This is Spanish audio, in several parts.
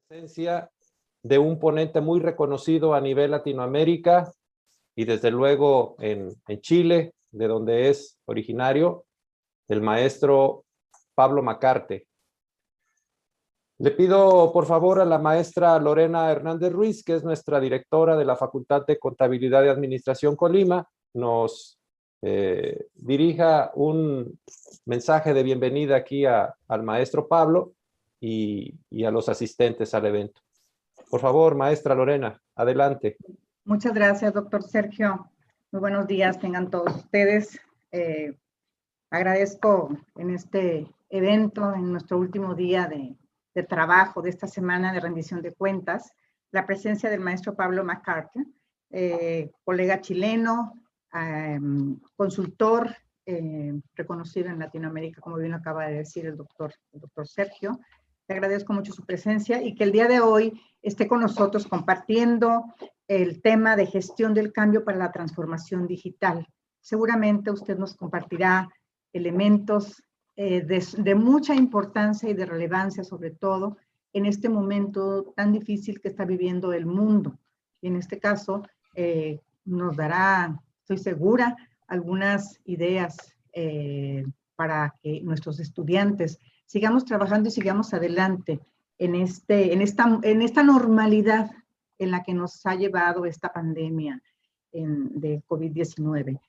presencia de un ponente muy reconocido a nivel Latinoamérica y desde luego en Chile, de donde es originario, el maestro Pablo Macarte. Le pido por favor a la maestra Lorena Hernández Ruiz, que es nuestra directora de la Facultad de Contabilidad y Administración Colima, nos dirija un mensaje de bienvenida aquí al maestro Pablo y a los asistentes al evento. Por favor, maestra Lorena, adelante. Muchas gracias, doctor Sergio. Muy buenos días tengan todos ustedes. Agradezco en este evento, en nuestro último día de trabajo de esta semana de rendición de cuentas, la presencia del maestro Pablo Macarte, colega chileno, consultor reconocido en Latinoamérica, como bien acaba de decir el doctor Sergio. Le agradezco mucho su presencia y que el día de hoy esté con nosotros compartiendo el tema de gestión del cambio para la transformación digital. Seguramente usted nos compartirá elementos de mucha importancia y de relevancia, sobre todo en este momento tan difícil que está viviendo el mundo. Y en este caso nos dará, estoy segura, algunas ideas para que nuestros estudiantes sigamos trabajando y sigamos adelante en esta normalidad en la que nos ha llevado esta pandemia de COVID-19.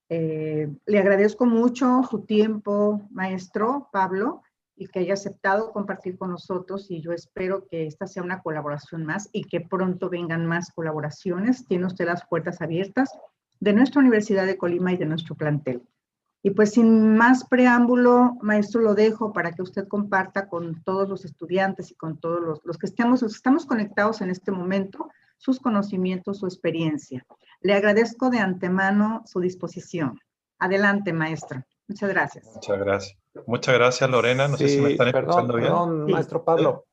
Le agradezco mucho su tiempo, maestro Pablo, y que haya aceptado compartir con nosotros, y yo espero que esta sea una colaboración más y que pronto vengan más colaboraciones. Tiene usted las puertas abiertas de nuestra Universidad de Colima y de nuestro plantel. Y pues sin más preámbulo, maestro, lo dejo para que usted comparta con todos los estudiantes y con todos los que estamos conectados en este momento, sus conocimientos, su experiencia. Le agradezco de antemano su disposición. Adelante, maestra. Muchas gracias. Muchas gracias. Muchas gracias, Lorena. No sé si me están escuchando bien. Perdón, Sí. maestro Pablo.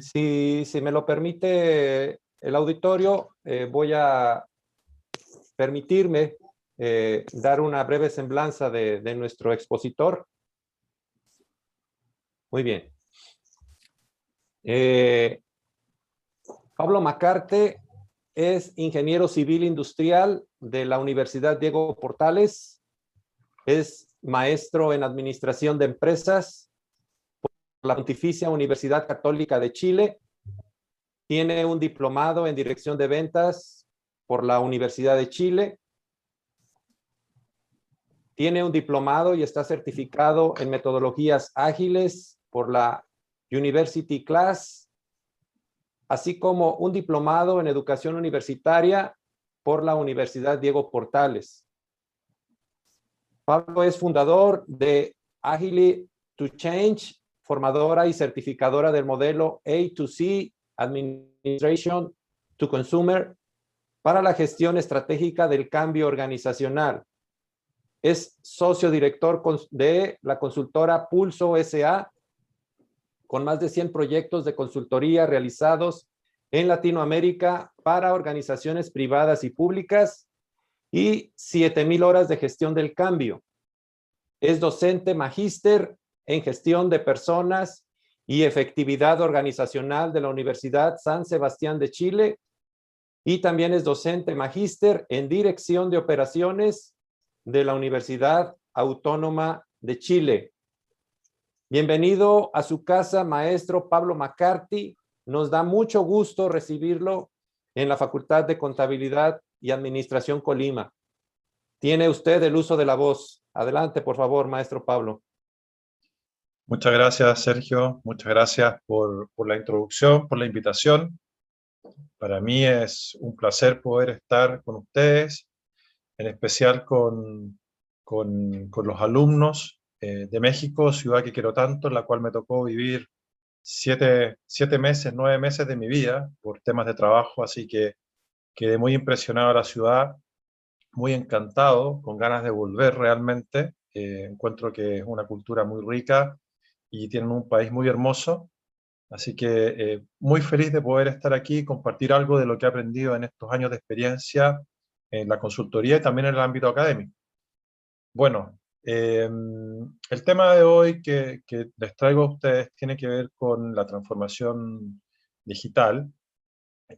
Sí. Si me lo permite el auditorio, voy a permitirme dar una breve semblanza de nuestro expositor. Muy bien. Pablo Macarte es ingeniero civil industrial de la Universidad Diego Portales. Es maestro en administración de empresas por la Pontificia Universidad Católica de Chile. Tiene un diplomado en dirección de ventas por la Universidad de Chile. Tiene un diplomado y está certificado en metodologías ágiles por la University Class, así como un diplomado en educación universitaria por la Universidad Diego Portales. Pablo es fundador de Agile to Change, formadora y certificadora del modelo A2C, Administration to Consumer, para la gestión estratégica del cambio organizacional. Es socio director de la consultora Pulso S.A., con más de 100 proyectos de consultoría realizados en Latinoamérica para organizaciones privadas y públicas y 7,000 horas de gestión del cambio. Es docente magíster en gestión de personas y efectividad organizacional de la Universidad San Sebastián de Chile y también es docente magíster en dirección de operaciones de la Universidad Autónoma de Chile. Bienvenido a su casa, maestro Pablo Macarte. Nos da mucho gusto recibirlo en la Facultad de Contabilidad y Administración Colima. Tiene usted el uso de la voz. Adelante, por favor, maestro Pablo. Muchas gracias, Sergio. Muchas gracias por la introducción, por la invitación. Para mí es un placer poder estar con ustedes, en especial con los alumnos de México, ciudad que quiero tanto, en la cual me tocó vivir 9 meses de mi vida por temas de trabajo, así que quedé muy impresionado de la ciudad, muy encantado, con ganas de volver realmente. Encuentro que es una cultura muy rica y tienen un país muy hermoso, así que muy feliz de poder estar aquí y compartir algo de lo que he aprendido en estos años de experiencia en la consultoría y también en el ámbito académico. Bueno, el tema de hoy que les traigo a ustedes tiene que ver con la transformación digital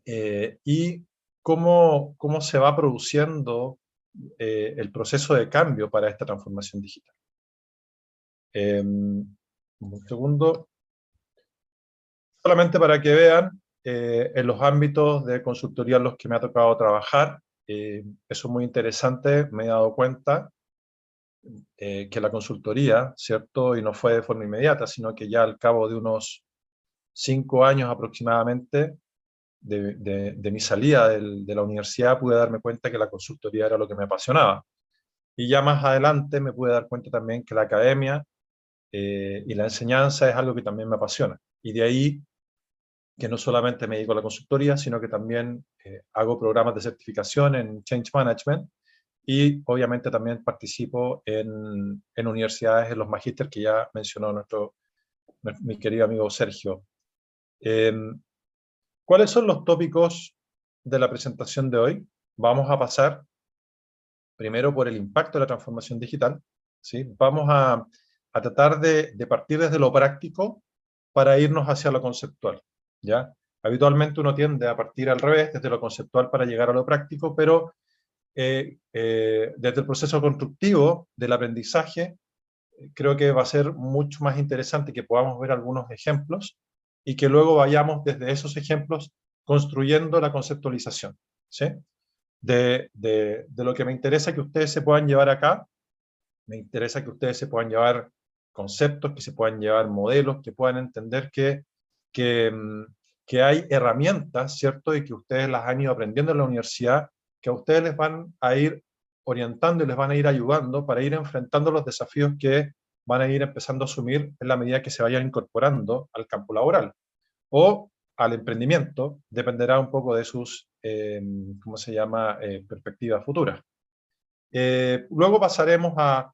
y cómo se va produciendo el proceso de cambio para esta transformación digital. Un segundo. Solamente para que vean en los ámbitos de consultoría en los que me ha tocado trabajar, eso es muy interesante, me he dado cuenta que la consultoría, ¿cierto? Y no fue de forma inmediata, sino que ya al cabo de unos 5 años aproximadamente de mi salida de la universidad pude darme cuenta que la consultoría era lo que me apasionaba. Y ya más adelante me pude dar cuenta también que la academia y la enseñanza es algo que también me apasiona. Y de ahí que no solamente me dedico a la consultoría, sino que también hago programas de certificación en Change Management y obviamente también participo en universidades, en los magísteres que ya mencionó mi querido amigo Sergio. ¿Cuáles son los tópicos de la presentación de hoy? Vamos a pasar primero por el impacto de la transformación digital, ¿sí? Vamos a tratar de partir desde lo práctico para irnos hacia lo conceptual, ¿ya? Habitualmente uno tiende a partir al revés, desde lo conceptual para llegar a lo práctico, pero desde el proceso constructivo del aprendizaje, creo que va a ser mucho más interesante que podamos ver algunos ejemplos y que luego vayamos desde esos ejemplos construyendo la conceptualización, ¿sí? De lo que me interesa que ustedes se puedan llevar acá, me interesa que ustedes se puedan llevar conceptos, que se puedan llevar modelos, que puedan entender que hay herramientas, ¿cierto? Y que ustedes las han ido aprendiendo en la universidad, que a ustedes les van a ir orientando y les van a ir ayudando para ir enfrentando los desafíos que van a ir empezando a asumir en la medida que se vayan incorporando al campo laboral o al emprendimiento, dependerá un poco de sus, ¿cómo se llama?, perspectivas futuras. Luego pasaremos a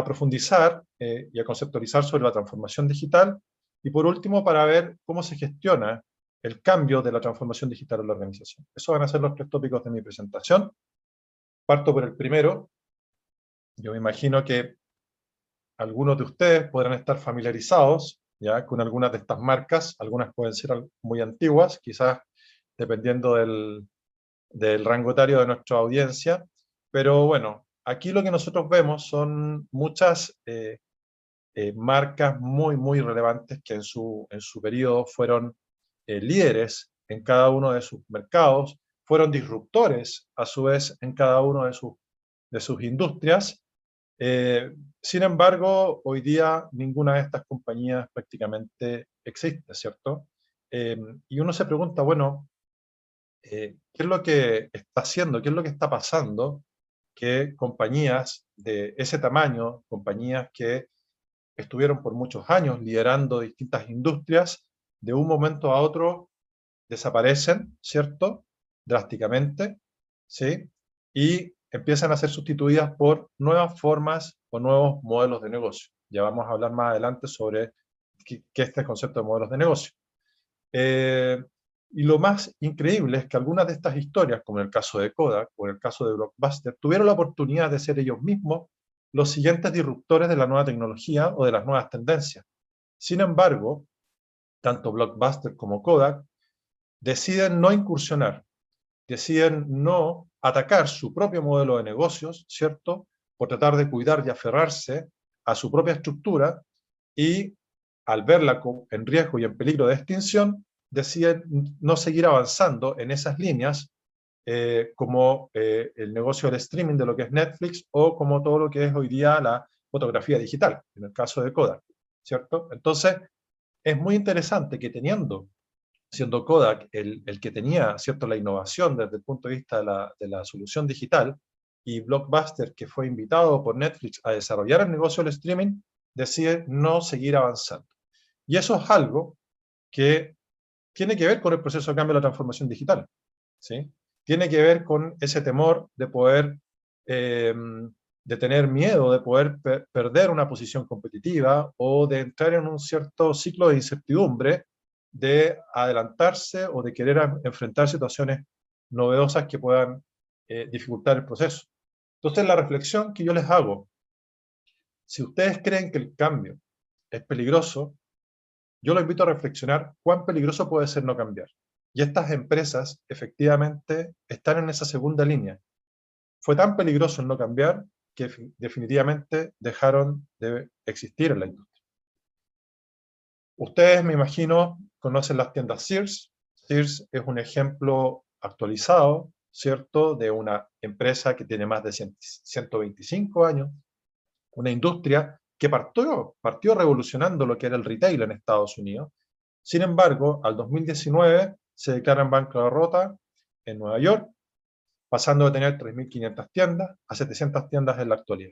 profundizar y a conceptualizar sobre la transformación digital y por último para ver cómo se gestiona el cambio de la transformación digital en la organización. Esos van a ser los 3 tópicos de mi presentación. Parto por el primero. Yo me imagino que algunos de ustedes podrán estar familiarizados ya con algunas de estas marcas, algunas pueden ser muy antiguas, quizás dependiendo del rango etario de nuestra audiencia, pero bueno, aquí lo que nosotros vemos son muchas marcas muy relevantes que en su periodo fueron líderes en cada uno de sus mercados, fueron disruptores a su vez en cada uno de sus industrias. Sin embargo, hoy día ninguna de estas compañías prácticamente existe, ¿cierto? Y uno se pregunta, bueno, ¿qué es lo que está haciendo? ¿Qué es lo que está pasando? Que compañías de ese tamaño, compañías que estuvieron por muchos años liderando distintas industrias, de un momento a otro desaparecen, ¿cierto? Drásticamente, ¿sí? Y empiezan a ser sustituidas por nuevas formas o nuevos modelos de negocio. Ya vamos a hablar más adelante sobre qué es este concepto de modelos de negocio. Y lo más increíble es que algunas de estas historias, como en el caso de Kodak o en el caso de Blockbuster, tuvieron la oportunidad de ser ellos mismos los siguientes disruptores de la nueva tecnología o de las nuevas tendencias. Sin embargo, tanto Blockbuster como Kodak deciden no incursionar, deciden no atacar su propio modelo de negocios, ¿cierto? Por tratar de cuidar y aferrarse a su propia estructura y al verla en riesgo y en peligro de extinción, deciden no seguir avanzando en esas líneas como el negocio del streaming de lo que es Netflix o como todo lo que es hoy día la fotografía digital, en el caso de Kodak, ¿cierto? Entonces, es muy interesante que siendo Kodak el que tenía, ¿cierto?, la innovación desde el punto de vista de la solución digital, y Blockbuster, que fue invitado por Netflix a desarrollar el negocio del streaming, decide no seguir avanzando. Y eso es algo que tiene que ver con el proceso de cambio de la transformación digital, ¿sí? Tiene que ver con ese temor de poder, de tener miedo, de poder perder una posición competitiva o de entrar en un cierto ciclo de incertidumbre, de adelantarse o de querer enfrentar situaciones novedosas que puedan dificultar el proceso. Entonces, la reflexión que yo les hago, si ustedes creen que el cambio es peligroso, yo lo invito a reflexionar cuán peligroso puede ser no cambiar. Y estas empresas efectivamente están en esa segunda línea. Fue tan peligroso el no cambiar que definitivamente dejaron de existir en la industria. Ustedes, me imagino, conocen las tiendas Sears. Sears es un ejemplo actualizado, ¿cierto?, de una empresa que tiene más de 125 años, una industria que partió revolucionando lo que era el retail en Estados Unidos. Sin embargo, al 2019 se declara en bancarrota en Nueva York, pasando de tener 3.500 tiendas a 700 tiendas en la actualidad.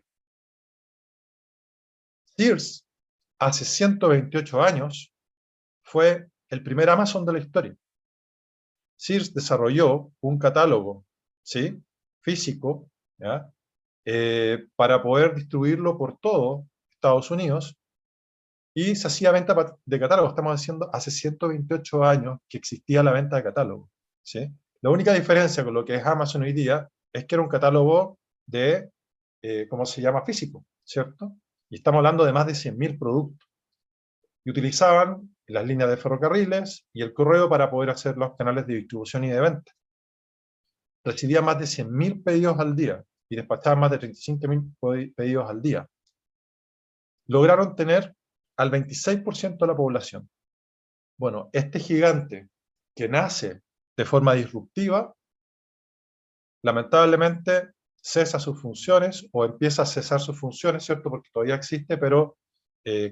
Sears, hace 128 años, fue el primer Amazon de la historia. Sears desarrolló un catálogo, ¿sí?, físico, ¿ya?, para poder distribuirlo por todo Estados Unidos, y se hacía venta de catálogo. Estamos diciendo hace 128 años que existía la venta de catálogo, ¿sí? La única diferencia con lo que es Amazon hoy día es que era un catálogo de, ¿cómo se llama?, físico, ¿cierto? Y estamos hablando de más de 100.000 productos. Y utilizaban las líneas de ferrocarriles y el correo para poder hacer los canales de distribución y de venta. Recibía más de 100.000 pedidos al día y despachaban más de 35.000 pedidos al día. Lograron tener al 26% de la población. Bueno, este gigante que nace de forma disruptiva, lamentablemente cesa sus funciones o empieza a cesar sus funciones, ¿cierto?, porque todavía existe, pero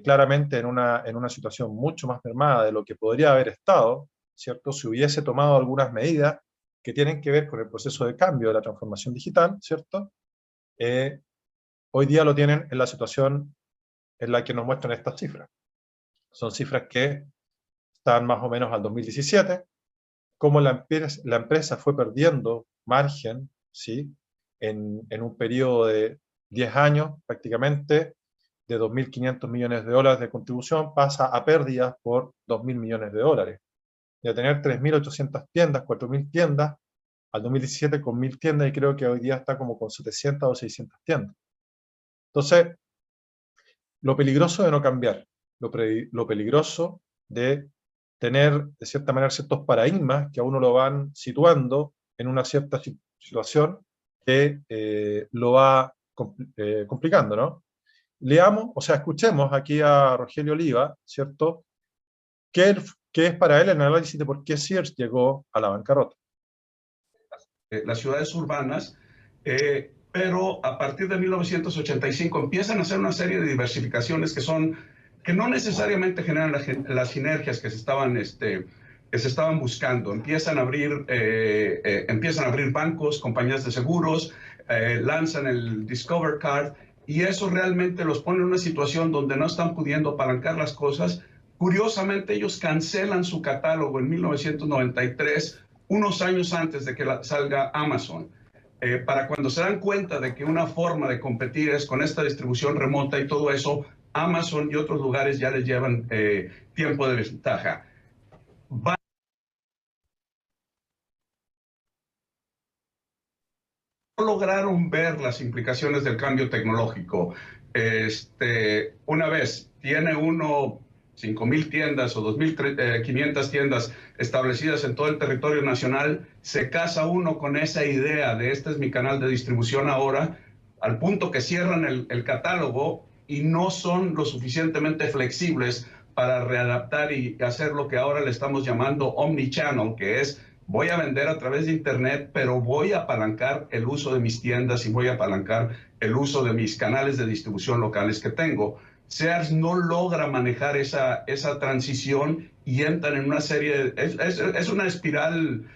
claramente en una situación mucho más mermada de lo que podría haber estado, ¿cierto?, si hubiese tomado algunas medidas que tienen que ver con el proceso de cambio de la transformación digital, ¿cierto? Hoy día lo tienen en la situación en la que nos muestran estas cifras. Son cifras que están más o menos al 2017, cómo la empresa fue perdiendo margen, ¿sí?, en un periodo de 10 años, prácticamente, de 2.500 millones de dólares de contribución, pasa a pérdidas por 2.000 millones de dólares. De tener 3.800 tiendas, 4.000 tiendas, al 2017 con 1.000 tiendas, y creo que hoy día está como con 700 o 600 tiendas. Entonces, lo peligroso de no cambiar, lo peligroso de tener, de cierta manera, ciertos paradigmas que a uno lo van situando en una cierta situación que lo va complicando, ¿no? Leamos, o sea, escuchemos aquí a Rogelio Oliva, ¿cierto?, qué es para él el análisis de por qué Sears llegó a la bancarrota. Las ciudades urbanas, pero a partir de 1985 empiezan a hacer una serie de diversificaciones que no necesariamente generan las sinergias que se estaban buscando. Empiezan a abrir bancos, compañías de seguros, lanzan el Discover Card, y eso realmente los pone en una situación donde no están pudiendo apalancar las cosas. Curiosamente, ellos cancelan su catálogo en 1993, unos años antes de que salga Amazon. Para cuando se dan cuenta de que una forma de competir es con esta distribución remota y todo eso, Amazon y otros lugares ya les llevan tiempo de ventaja. No lograron ver las implicaciones del cambio tecnológico. Una vez tiene uno 5.000 tiendas o 2.500 tiendas establecidas en todo el territorio nacional, se casa uno con esa idea de este es mi canal de distribución ahora, al punto que cierran el catálogo y no son lo suficientemente flexibles para readaptar y hacer lo que ahora le estamos llamando omnichannel, que es voy a vender a través de internet, pero voy a apalancar el uso de mis tiendas y voy a apalancar el uso de mis canales de distribución locales que tengo. Sears no logra manejar esa transición y entran en una serie, es una espiral,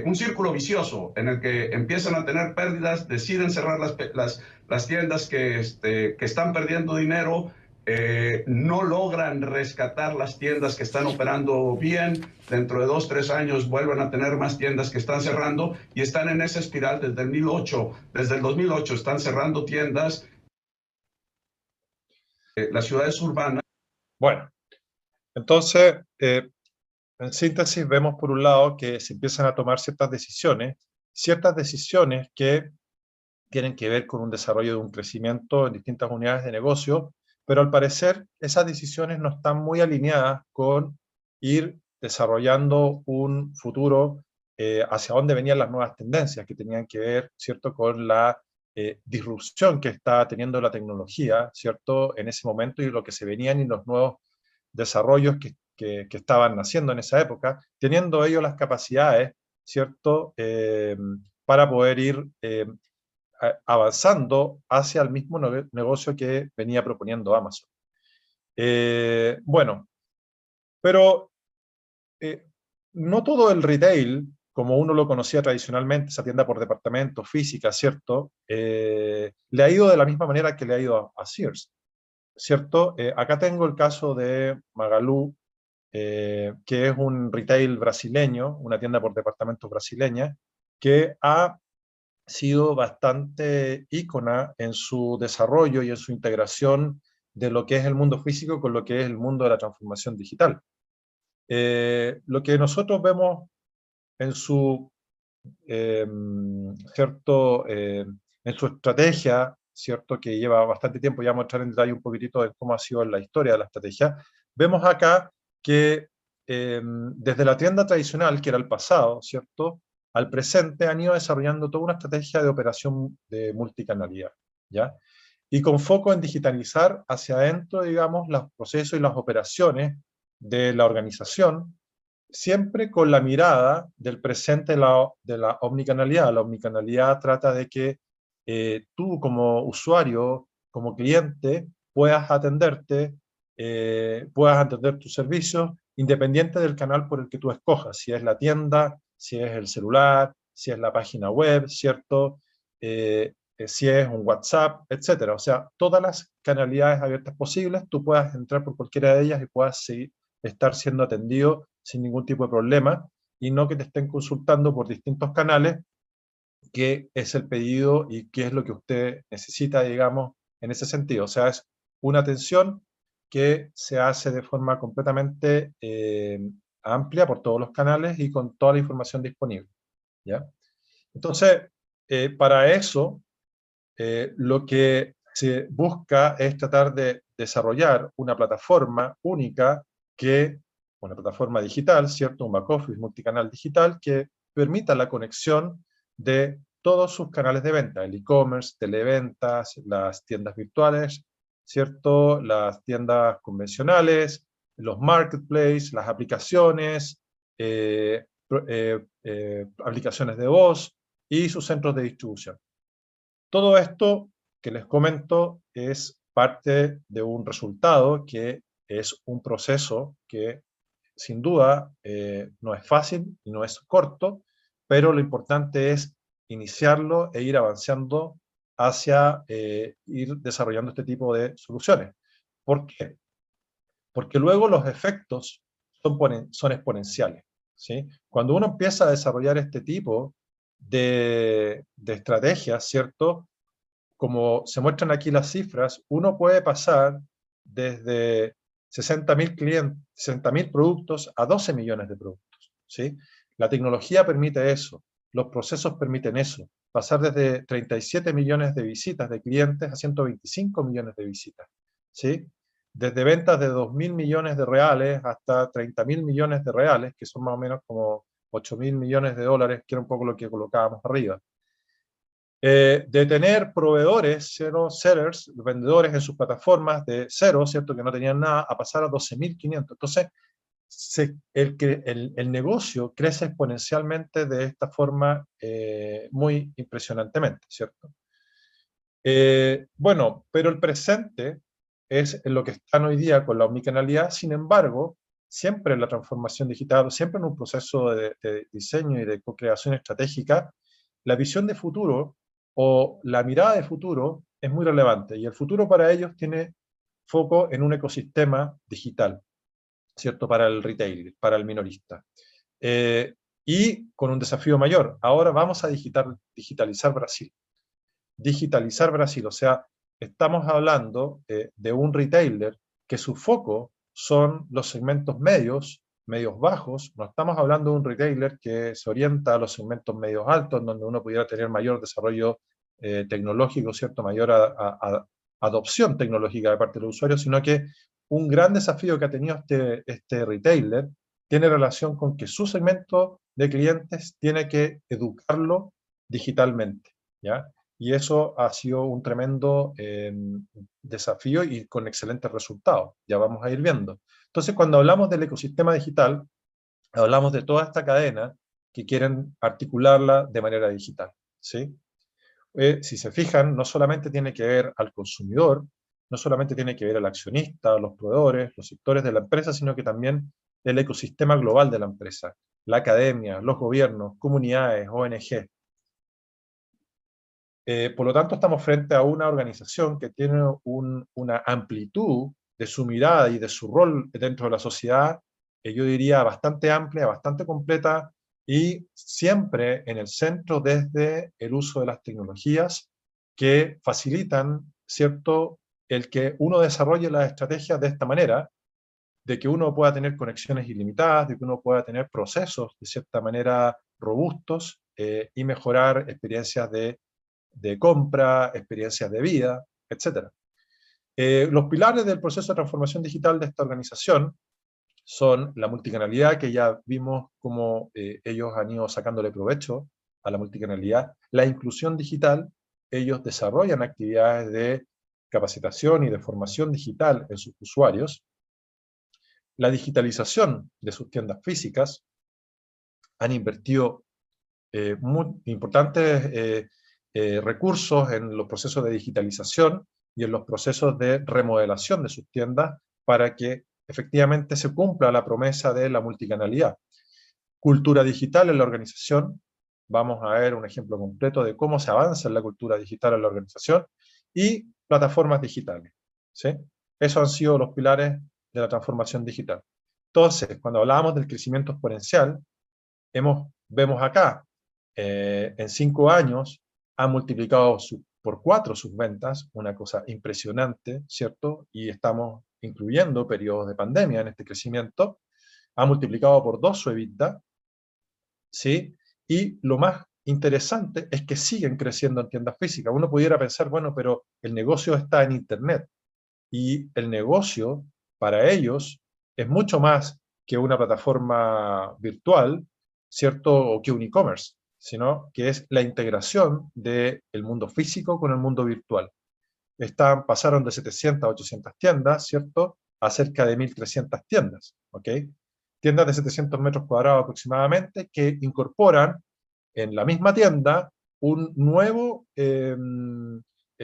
un círculo vicioso en el que empiezan a tener pérdidas, deciden cerrar las tiendas que están perdiendo dinero, no logran rescatar las tiendas que están operando bien, dentro de 2, 3 años vuelven a tener más tiendas que están cerrando y están en esa espiral desde el 2008 están cerrando tiendas. Las ciudades urbanas. Bueno, entonces, en síntesis, vemos por un lado que se empiezan a tomar ciertas decisiones que tienen que ver con un desarrollo de un crecimiento en distintas unidades de negocio pero al parecer esas decisiones no están muy alineadas con ir desarrollando un futuro hacia dónde venían las nuevas tendencias que tenían que ver, ¿cierto?, con la disrupción que está teniendo la tecnología, ¿cierto?, en ese momento, y lo que se venían y los nuevos desarrollos que estaban naciendo en esa época, teniendo ellos las capacidades, ¿cierto?, para poder ir avanzando hacia el mismo negocio que venía proponiendo Amazon. Bueno, pero no todo el retail, como uno lo conocía tradicionalmente, esa tienda por departamento, física, ¿cierto?, le ha ido de la misma manera que le ha ido a Sears, ¿cierto? Acá tengo el caso de Magalu, que es un retail brasileño, una tienda por departamento brasileña, que ha sido bastante ícona en su desarrollo y en su integración de lo que es el mundo físico con lo que es el mundo de la transformación digital. Lo que nosotros vemos en su, ¿cierto? En su estrategia, ¿cierto?, que lleva bastante tiempo, ya vamos a entrar en detalle un poquitito de cómo ha sido la historia de la estrategia, vemos acá que desde la tienda tradicional, que era el pasado, ¿cierto?, al presente han ido desarrollando toda una estrategia de operación de multicanalidad, ¿ya? Y con foco en digitalizar hacia adentro, digamos, los procesos y las operaciones de la organización, siempre con la mirada del presente de la omnicanalidad. La omnicanalidad trata de que tú como usuario, como cliente, puedas atenderte, puedas atender tus servicios, independiente del canal por el que tú escojas, si es la tienda, si es el celular, si es la página web, ¿cierto? Si es un WhatsApp, etcétera. O sea, todas las canalidades abiertas posibles, tú puedas entrar por cualquiera de ellas y puedas estar siendo atendido sin ningún tipo de problema, y no que te estén consultando por distintos canales qué es el pedido y qué es lo que usted necesita, digamos, en ese sentido. O sea, es una atención que se hace de forma completamente amplia por todos los canales y con toda la información disponible, ¿ya? Entonces, para eso, lo que se busca es tratar de desarrollar una plataforma única, una plataforma digital, ¿cierto?, un back office multicanal digital que permita la conexión de todos sus canales de venta, el e-commerce, televentas, las tiendas virtuales, ¿cierto?, las tiendas convencionales, los marketplaces, las aplicaciones, aplicaciones de voz y sus centros de distribución. Todo esto que les comento es parte de un resultado que es un proceso que sin duda no es fácil y no es corto, pero lo importante es iniciarlo e ir avanzando hacia ir desarrollando este tipo de soluciones. ¿Por qué? Porque luego los efectos son exponenciales, ¿sí? Cuando uno empieza a desarrollar este tipo de estrategias, ¿cierto?, como se muestran aquí las cifras, uno puede pasar desde 60.000 productos a 12 millones de productos, ¿sí? La tecnología permite eso, los procesos permiten eso, pasar desde 37 millones de visitas de clientes a 125 millones de visitas, ¿sí? Desde ventas de 2.000 millones de reales hasta 30.000 millones de reales, que son más o menos como 8.000 millones de dólares, que era un poco lo que colocábamos arriba. De tener proveedores, sellers, vendedores en sus plataformas de cero, ¿cierto?, que no tenían nada, a pasar a 12.500. Entonces, el negocio crece exponencialmente de esta forma muy impresionantemente, ¿cierto? Bueno, pero el presente es en lo que están hoy día con la omnicanalidad. Sin embargo, siempre en la transformación digital, siempre en un proceso de diseño y de co-creación estratégica, la visión de futuro o la mirada de futuro es muy relevante, y el futuro para ellos tiene foco en un ecosistema digital, ¿cierto?, para el retail, para el minorista. Y con un desafío mayor, ahora vamos a digitalizar Brasil. Digitalizar Brasil, o sea, estamos hablando de un retailer que su foco son los segmentos medios bajos, no estamos hablando de un retailer que se orienta a los segmentos medios altos, en donde uno pudiera tener mayor desarrollo tecnológico, ¿cierto?, mayor adopción tecnológica de parte de los usuarios, sino que un gran desafío que ha tenido este retailer tiene relación con que su segmento de clientes tiene que educarlo digitalmente, ¿ya? Y eso ha sido un tremendo desafío y con excelentes resultados. Ya vamos a ir viendo. Entonces, cuando hablamos del ecosistema digital, hablamos de toda esta cadena que quieren articularla de manera digital, ¿sí? Si se fijan, no solamente tiene que ver al consumidor, no solamente tiene que ver al accionista, los proveedores, los sectores de la empresa, sino que también el ecosistema global de la empresa, la academia, los gobiernos, comunidades, ONG. Por lo tanto, estamos frente a una organización que tiene una amplitud de su mirada y de su rol dentro de la sociedad, yo diría bastante amplia, bastante completa, y siempre en el centro desde el uso de las tecnologías que facilitan, ¿cierto?, el que uno desarrolle las estrategias de esta manera, de que uno pueda tener conexiones ilimitadas, de que uno pueda tener procesos de cierta manera robustos y mejorar experiencias de compra, experiencias de vida, etc. Los pilares del proceso de transformación digital de esta organización son la multicanalidad, que ya vimos cómo ellos han ido sacándole provecho a la multicanalidad, la inclusión digital, ellos desarrollan actividades de capacitación y de formación digital en sus usuarios, la digitalización de sus tiendas físicas, han invertido muy importantes recursos en los procesos de digitalización y en los procesos de remodelación de sus tiendas para que efectivamente se cumpla la promesa de la multicanalidad. Cultura digital en la organización, vamos a ver un ejemplo completo de cómo se avanza en la cultura digital en la organización, y plataformas digitales, ¿sí? Esos han sido los pilares de la transformación digital. Entonces, cuando hablábamos del crecimiento exponencial, vemos acá, en 5 años, han multiplicado por 4 sus ventas, una cosa impresionante, ¿cierto? Y estamos incluyendo periodos de pandemia en este crecimiento. Ha multiplicado por 2 su EBITDA, ¿sí? Y lo más interesante es que siguen creciendo en tiendas físicas. Uno pudiera pensar, bueno, pero el negocio está en Internet, y el negocio para ellos es mucho más que una plataforma virtual, ¿cierto? O que un e-commerce, sino que es la integración del mundo físico con el mundo virtual. Pasaron de 700 a 800 tiendas, ¿cierto?, a cerca de 1.300 tiendas, ¿ok? Tiendas de 700 metros cuadrados aproximadamente, que incorporan en la misma tienda un nuevo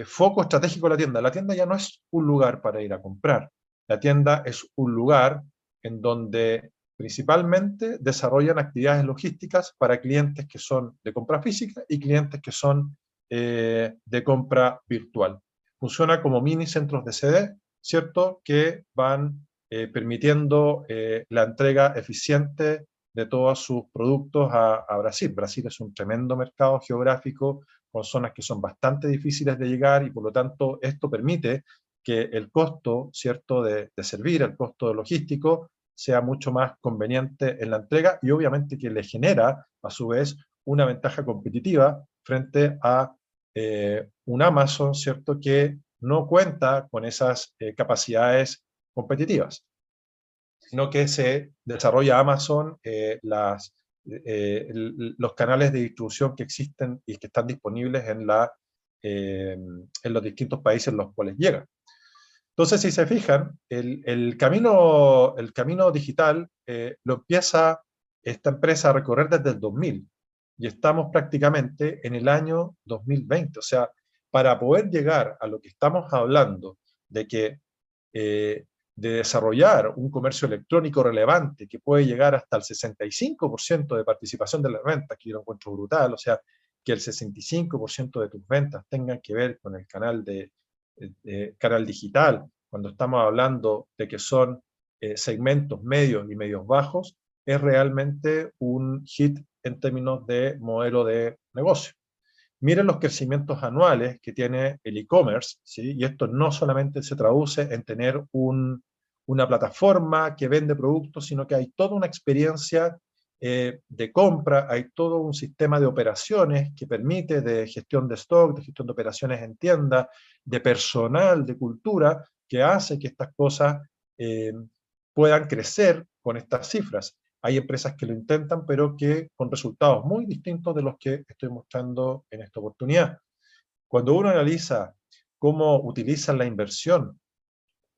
foco estratégico de la tienda. La tienda ya no es un lugar para ir a comprar. La tienda es un lugar en donde principalmente desarrollan actividades logísticas para clientes que son de compra física y clientes que son de compra virtual. Funciona como mini centros de CD, ¿cierto?, que van permitiendo la entrega eficiente de todos sus productos a Brasil. Brasil es un tremendo mercado geográfico, con zonas que son bastante difíciles de llegar, y por lo tanto esto permite que el costo, ¿cierto?, de servir, el costo logístico, sea mucho más conveniente en la entrega, y obviamente que le genera, a su vez, una ventaja competitiva frente a un Amazon, ¿cierto?, que no cuenta con esas capacidades competitivas, sino que se desarrolla Amazon los canales de distribución que existen y que están disponibles en los distintos países en los cuales llegan. Entonces, si se fijan, el camino digital lo empieza esta empresa a recorrer desde el 2000, y estamos prácticamente en el año 2020. O sea, para poder llegar a lo que estamos hablando, de desarrollar un comercio electrónico relevante que puede llegar hasta el 65% de participación de las ventas, que yo lo encuentro brutal, o sea, que el 65% de tus ventas tengan que ver con el canal digital, cuando estamos hablando de que son segmentos medios y medios bajos, es realmente un hit en términos de modelo de negocio. Miren los crecimientos anuales que tiene el e-commerce, ¿sí? Y esto no solamente se traduce en tener una plataforma que vende productos, sino que hay toda una experiencia de compra, hay todo un sistema de operaciones que permite de gestión de stock, de gestión de operaciones en tienda, de personal, de cultura, que hace que estas cosas puedan crecer con estas cifras. Hay empresas que lo intentan, pero que con resultados muy distintos de los que estoy mostrando en esta oportunidad. Cuando uno analiza cómo utilizan la inversión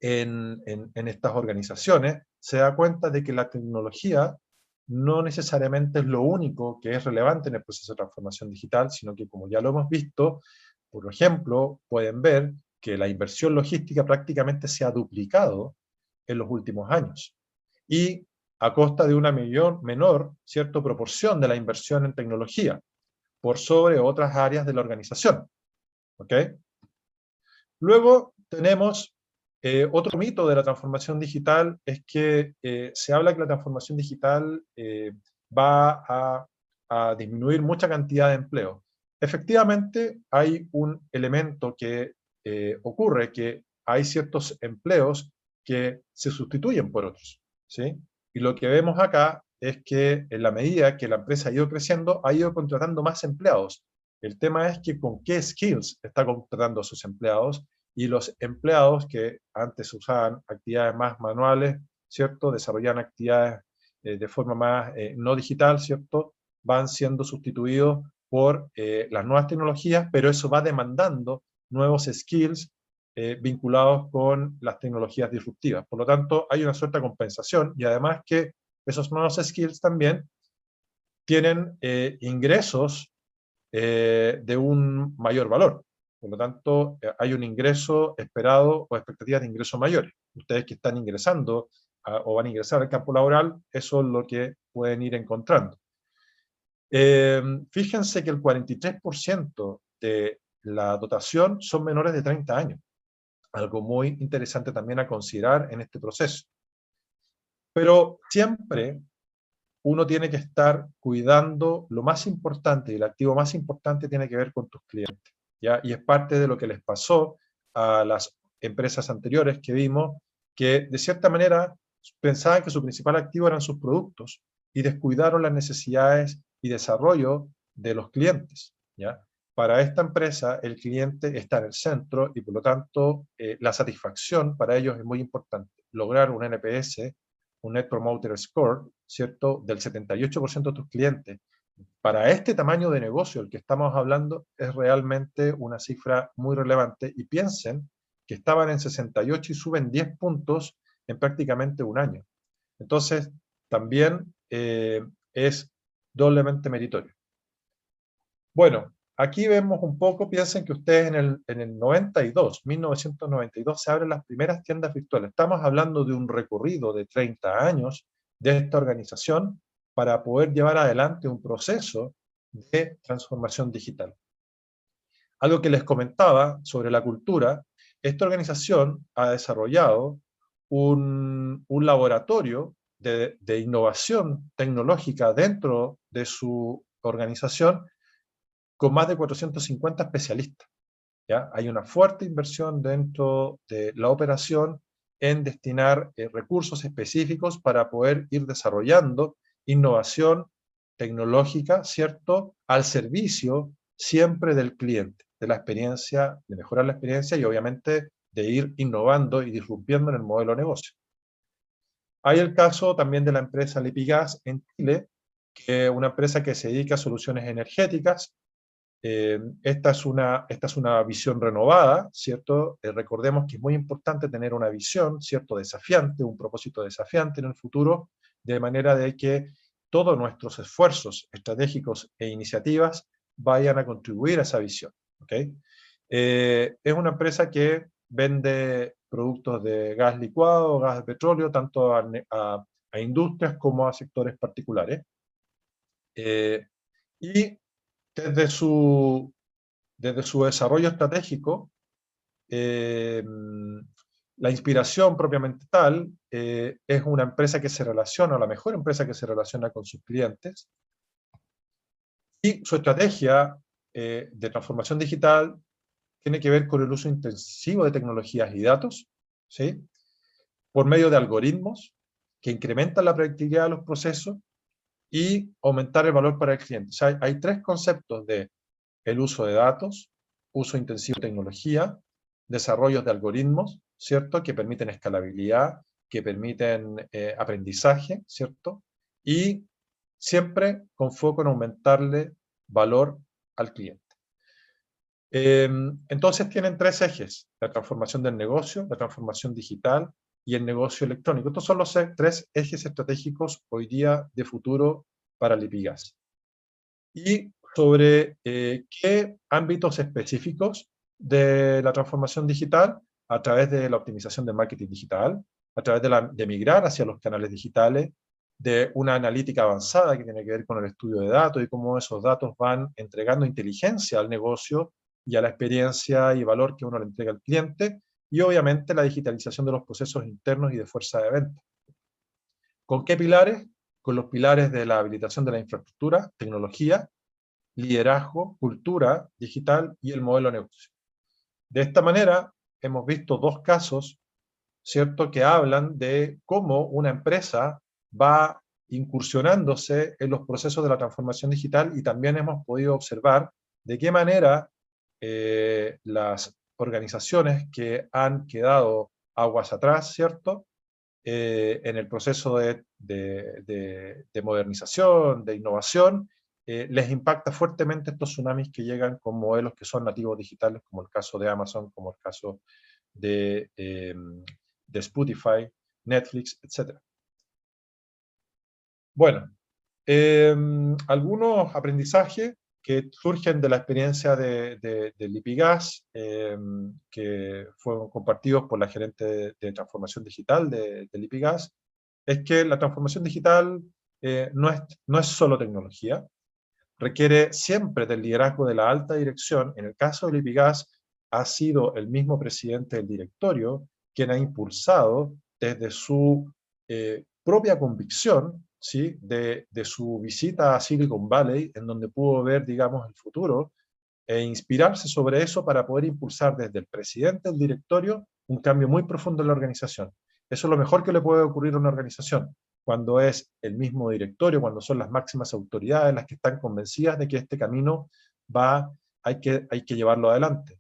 en estas organizaciones, se da cuenta de que la tecnología no necesariamente es lo único que es relevante en el proceso de transformación digital, sino que, como ya lo hemos visto, por ejemplo, pueden ver que la inversión logística prácticamente se ha duplicado en los últimos años. Y a costa de una menor, ¿cierto?, proporción de la inversión en tecnología, por sobre otras áreas de la organización. ¿Ok? Luego tenemos otro mito de la transformación digital, es que se habla que la transformación digital va a disminuir mucha cantidad de empleo. Efectivamente, hay un elemento que ocurre, que hay ciertos empleos que se sustituyen por otros, ¿sí? Y lo que vemos acá es que en la medida que la empresa ha ido creciendo, ha ido contratando más empleados. El tema es que con qué skills está contratando a sus empleados, y los empleados que antes usaban actividades más manuales, ¿cierto?, desarrollaban actividades de forma más no digital, ¿cierto?, van siendo sustituidos por las nuevas tecnologías, pero eso va demandando nuevos skills vinculados con las tecnologías disruptivas. Por lo tanto, hay una cierta compensación, y además que esos nuevos skills también tienen ingresos de un mayor valor. Por lo tanto, hay un ingreso esperado o expectativas de ingreso mayores. Ustedes que están ingresando o van a ingresar al campo laboral, eso es lo que pueden ir encontrando. Fíjense que el 43% de la dotación son menores de 30 años. Algo muy interesante también a considerar en este proceso. Pero siempre uno tiene que estar cuidando lo más importante, y el activo más importante tiene que ver con tus clientes, ¿ya? Y es parte de lo que les pasó a las empresas anteriores que vimos, que de cierta manera pensaban que su principal activo eran sus productos y descuidaron las necesidades y desarrollo de los clientes, ¿ya? Para esta empresa, el cliente está en el centro y por lo tanto la satisfacción para ellos es muy importante. Lograr un NPS, un Net Promoter Score, ¿cierto?, del 78% de tus clientes. Para este tamaño de negocio del que estamos hablando, es realmente una cifra muy relevante, y piensen que estaban en 68 y suben 10 puntos en prácticamente un año. Entonces, también es doblemente meritorio. Bueno, aquí vemos un poco, piensen que ustedes en el 1992, se abren las primeras tiendas virtuales. Estamos hablando de un recorrido de 30 años de esta organización para poder llevar adelante un proceso de transformación digital. Algo que les comentaba sobre la cultura, esta organización ha desarrollado un laboratorio de innovación tecnológica dentro de su organización, con más de 450 especialistas, ¿ya? Hay una fuerte inversión dentro de la operación en destinar recursos específicos para poder ir desarrollando innovación tecnológica, ¿cierto?, al servicio siempre del cliente, de la experiencia, de mejorar la experiencia y obviamente de ir innovando y disrumpiendo en el modelo de negocio. Hay el caso también de la empresa Lipigas en Chile, que es una empresa que se dedica a soluciones energéticas. Esta es una visión renovada, ¿cierto? Recordemos que es muy importante tener una visión, ¿cierto?, desafiante, un propósito desafiante en el futuro, de manera de que todos nuestros esfuerzos estratégicos e iniciativas vayan a contribuir a esa visión, ¿ok? Es una empresa que vende productos de gas licuado, gas de petróleo, tanto a industrias como a sectores particulares. Y desde su desarrollo estratégico, la inspiración propiamente tal es una empresa que se relaciona, la mejor empresa que se relaciona con sus clientes, y su estrategia de transformación digital tiene que ver con el uso intensivo de tecnologías y datos, ¿sí?, por medio de algoritmos que incrementan la predictibilidad de los procesos y aumentar el valor para el cliente. O sea, hay tres conceptos de el uso de datos, uso intensivo de tecnología, desarrollo de algoritmos, ¿cierto? Que permiten escalabilidad, que permiten aprendizaje, ¿cierto? Y siempre con foco en aumentarle valor al cliente. Entonces tienen tres ejes: la transformación del negocio, la transformación digital y el negocio electrónico. Estos son los tres ejes estratégicos hoy día de futuro para Lipigas. Y sobre qué ámbitos específicos de la transformación digital, a través de la optimización del marketing digital, a través de migrar hacia los canales digitales, de una analítica avanzada que tiene que ver con el estudio de datos y cómo esos datos van entregando inteligencia al negocio y a la experiencia y valor que uno le entrega al cliente, y obviamente la digitalización de los procesos internos y de fuerza de venta. ¿Con qué pilares? Con los pilares de la habilitación de la infraestructura, tecnología, liderazgo, cultura digital y el modelo de negocio. De esta manera, hemos visto dos casos, ¿cierto?, que hablan de cómo una empresa va incursionándose en los procesos de la transformación digital, y también hemos podido observar de qué manera las organizaciones que han quedado aguas atrás, ¿cierto?, en el proceso de modernización, de innovación, les impacta fuertemente estos tsunamis que llegan con modelos que son nativos digitales, como el caso de Amazon, como el caso de Spotify, Netflix, etc. Bueno, algunos aprendizajes que surgen de la experiencia de Lipigas, que fueron compartidos por la gerente de transformación digital de Lipigas, es que la transformación digital no es solo tecnología, requiere siempre del liderazgo de la alta dirección. En el caso de Lipigas, ha sido el mismo presidente del directorio quien ha impulsado desde su propia convicción, ¿sí?, de su visita a Silicon Valley, en donde pudo ver, digamos, el futuro, e inspirarse sobre eso para poder impulsar desde el presidente del directorio un cambio muy profundo en la organización. Eso es lo mejor que le puede ocurrir a una organización, cuando es el mismo directorio, cuando son las máximas autoridades las que están convencidas de que este camino hay que llevarlo adelante.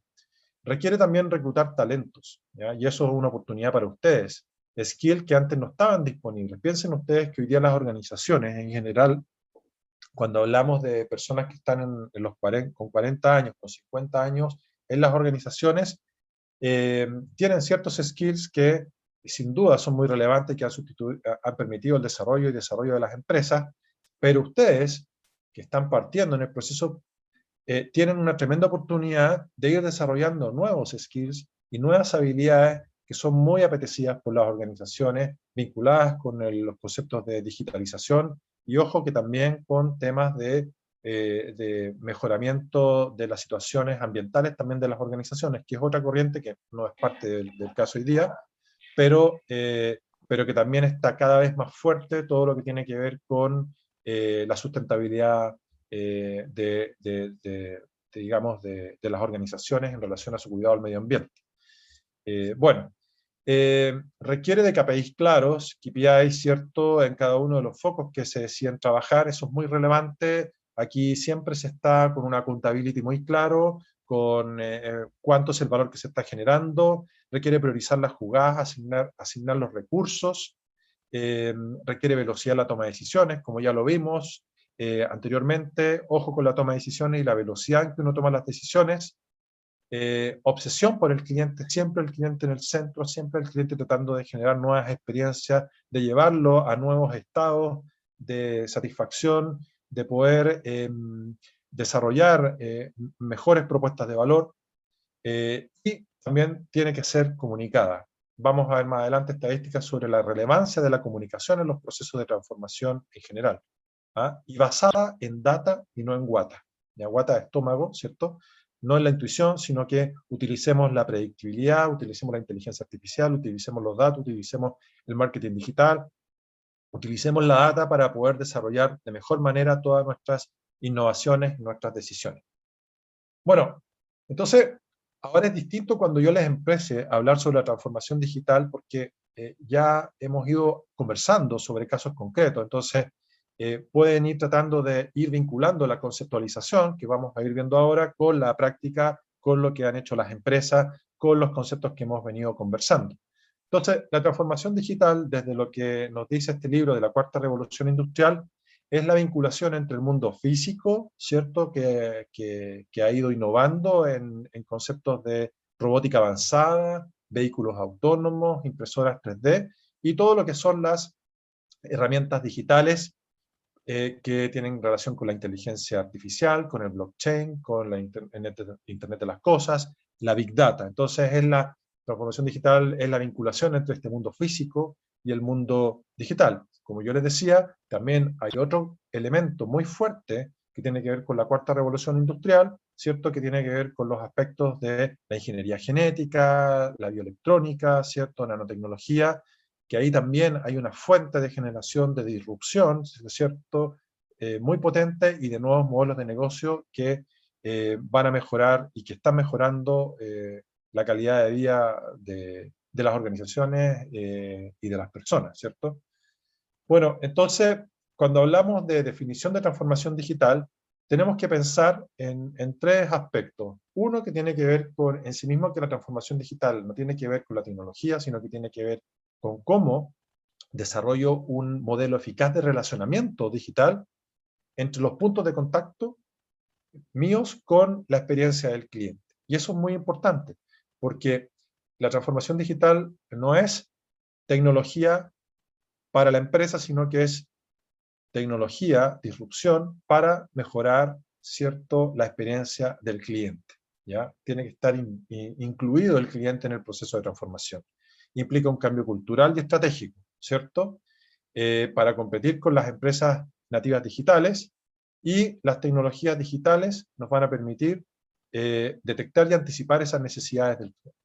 Requiere también reclutar talentos, ¿ya? Y eso es una oportunidad para ustedes. Skills que antes no estaban disponibles. Piensen ustedes que hoy día las organizaciones en general, cuando hablamos de personas que están con 40 años, con 50 años, en las organizaciones, tienen ciertos skills que sin duda son muy relevantes, que han permitido el desarrollo de las empresas, pero ustedes, que están partiendo en el proceso, tienen una tremenda oportunidad de ir desarrollando nuevos skills y nuevas habilidades que son muy apetecidas por las organizaciones, vinculadas con los conceptos de digitalización, y ojo que también con temas de mejoramiento de las situaciones ambientales también de las organizaciones, que es otra corriente que no es parte del caso hoy día, pero que también está cada vez más fuerte, todo lo que tiene que ver con la sustentabilidad digamos, de las organizaciones en relación a su cuidado al medio ambiente. Bueno, requiere de KPIs claros, KPIs, ¿cierto?, en cada uno de los focos que se deciden trabajar. Eso es muy relevante. Aquí siempre se está con una accountability muy claro, con cuánto es el valor que se está generando. Requiere priorizar las jugadas, asignar los recursos. Requiere velocidad en la toma de decisiones, como ya lo vimos anteriormente. Ojo con la toma de decisiones y la velocidad en que uno toma las decisiones. Obsesión por el cliente, siempre el cliente en el centro, siempre el cliente tratando de generar nuevas experiencias, de llevarlo a nuevos estados de satisfacción, de poder desarrollar mejores propuestas de valor, y también tiene que ser comunicada. Vamos a ver más adelante estadísticas sobre la relevancia de la comunicación en los procesos de transformación en general, ¿ah? Y basada en data y no en guata. Ya, guata es estómago, ¿cierto? No en la intuición, sino que utilicemos la predictibilidad, utilicemos la inteligencia artificial, utilicemos los datos, utilicemos el marketing digital, utilicemos la data para poder desarrollar de mejor manera todas nuestras innovaciones, nuestras decisiones. Bueno, entonces, ahora es distinto cuando yo les empiece a hablar sobre la transformación digital, porque ya hemos ido conversando sobre casos concretos. Entonces, pueden ir tratando de ir vinculando la conceptualización, que vamos a ir viendo ahora, con la práctica, con lo que han hecho las empresas, con los conceptos que hemos venido conversando. Entonces, la transformación digital, desde lo que nos dice este libro de la Cuarta Revolución Industrial, es la vinculación entre el mundo físico, ¿cierto?, que ha ido innovando en conceptos de robótica avanzada, vehículos autónomos, impresoras 3D, y todo lo que son las herramientas digitales que tienen relación con la inteligencia artificial, con el blockchain, con la Internet de las cosas, la Big Data. Entonces, la transformación digital es la vinculación entre este mundo físico y el mundo digital. Como yo les decía, también hay otro elemento muy fuerte que tiene que ver con la Cuarta Revolución Industrial, ¿cierto?, que tiene que ver con los aspectos de la ingeniería genética, la bioelectrónica, ¿cierto?, nanotecnología, que ahí también hay una fuente de generación de disrupción, ¿cierto?, muy potente, y de nuevos modelos de negocio que van a mejorar y que están mejorando la calidad de vida de las organizaciones y de las personas, ¿cierto? Bueno, entonces, cuando hablamos de definición de transformación digital, tenemos que pensar en tres aspectos. Uno, que tiene que ver con, en sí mismo, que la transformación digital no tiene que ver con la tecnología, sino que tiene que ver con cómo desarrollo un modelo eficaz de relacionamiento digital entre los puntos de contacto míos con la experiencia del cliente. Y eso es muy importante, porque la transformación digital no es tecnología para la empresa, sino que es tecnología, disrupción, para mejorar, ¿cierto?, la experiencia del cliente, ¿ya? Tiene que estar incluido el cliente en el proceso de transformación. Implica un cambio cultural y estratégico, ¿cierto?, para competir con las empresas nativas digitales, y las tecnologías digitales nos van a permitir detectar y anticipar esas necesidades del cliente.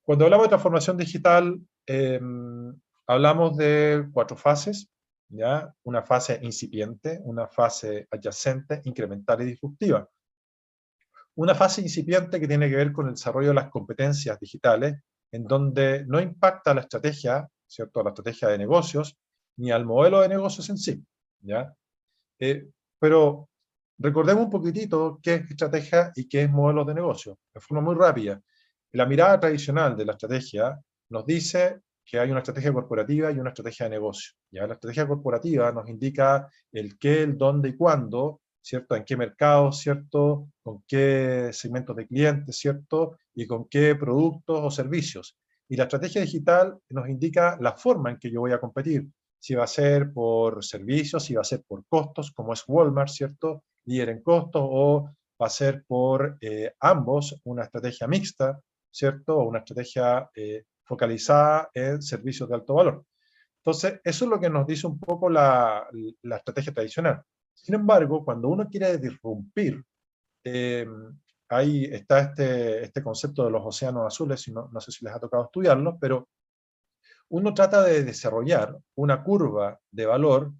Cuando hablamos de transformación digital, hablamos de 4 fases, ¿ya? Una fase incipiente, una fase adyacente, incremental y disruptiva. Una fase incipiente que tiene que ver con el desarrollo de las competencias digitales, en donde no impacta la estrategia, ¿cierto?, la estrategia de negocios, ni al modelo de negocios en sí, ¿ya? Pero recordemos un poquitito qué es estrategia y qué es modelo de negocio, de forma muy rápida. La mirada tradicional de la estrategia nos dice que hay una estrategia corporativa y una estrategia de negocio, ¿ya? La estrategia corporativa nos indica el qué, el dónde y cuándo, ¿cierto?, en qué mercado, ¿cierto?, con qué segmentos de clientes, ¿cierto?, y con qué productos o servicios. Y la estrategia digital nos indica la forma en que yo voy a competir, si va a ser por servicios, si va a ser por costos, como es Walmart, ¿cierto?, líder en costos, o va a ser por ambos, una estrategia mixta, ¿cierto?, o una estrategia focalizada en servicios de alto valor. Entonces, eso es lo que nos dice un poco la estrategia tradicional. Sin embargo, cuando uno quiere disrumpir, ahí está este concepto de los océanos azules, y no sé si les ha tocado estudiarlo, pero uno trata de desarrollar una curva de valor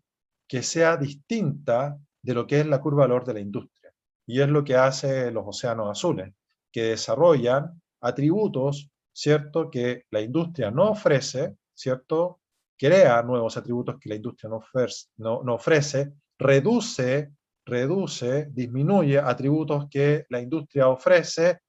que sea distinta de lo que es la curva de valor de la industria. Y es lo que hace los océanos azules, que desarrollan atributos, ¿cierto?, que la industria no ofrece, ¿cierto?, crea nuevos atributos que la industria no ofrece, reduce, disminuye atributos que la industria ofrece,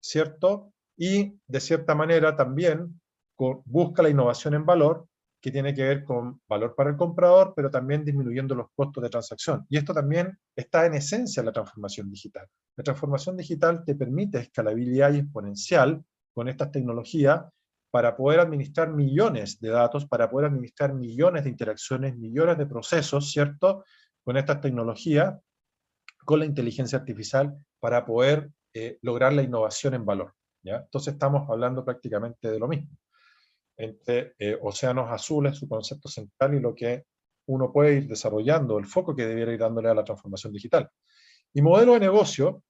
¿cierto?, y de cierta manera también busca la innovación en valor, que tiene que ver con valor para el comprador, pero también disminuyendo los costos de transacción. Y esto también está en esencia en la transformación digital. La transformación digital te permite escalabilidad y exponencial con estas tecnologías para poder administrar millones de datos, para poder administrar millones de interacciones, millones de procesos, ¿cierto?, con estas tecnologías, con la inteligencia artificial, para poder lograr la innovación en valor, ¿ya? Entonces estamos hablando prácticamente de lo mismo, entre océanos azules, su concepto central, y lo que uno puede ir desarrollando, el foco que debiera ir dándole a la transformación digital. Y modelo de negocio,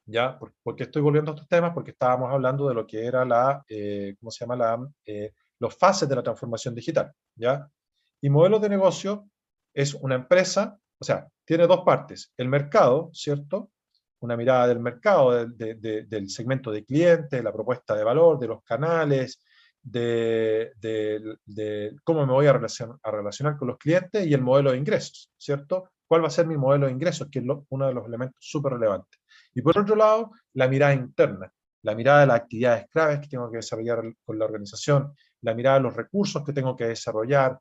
¿ya? ¿Por qué estoy volviendo a estos temas? Porque estábamos hablando de lo que era ¿cómo se llama? Los fases de la transformación digital, ¿ya? Y modelo de negocio es una empresa, o sea, tiene 2 partes: el mercado, ¿cierto?, una mirada del mercado, del segmento de clientes, la propuesta de valor, de los canales, de cómo me voy a relacionar con los clientes y el modelo de ingresos, ¿cierto? ¿Cuál va a ser mi modelo de ingresos? Que es uno de los elementos súper relevantes. Y por otro lado, la mirada interna, la mirada de las actividades claves que tengo que desarrollar con la organización, la mirada de los recursos que tengo que desarrollar,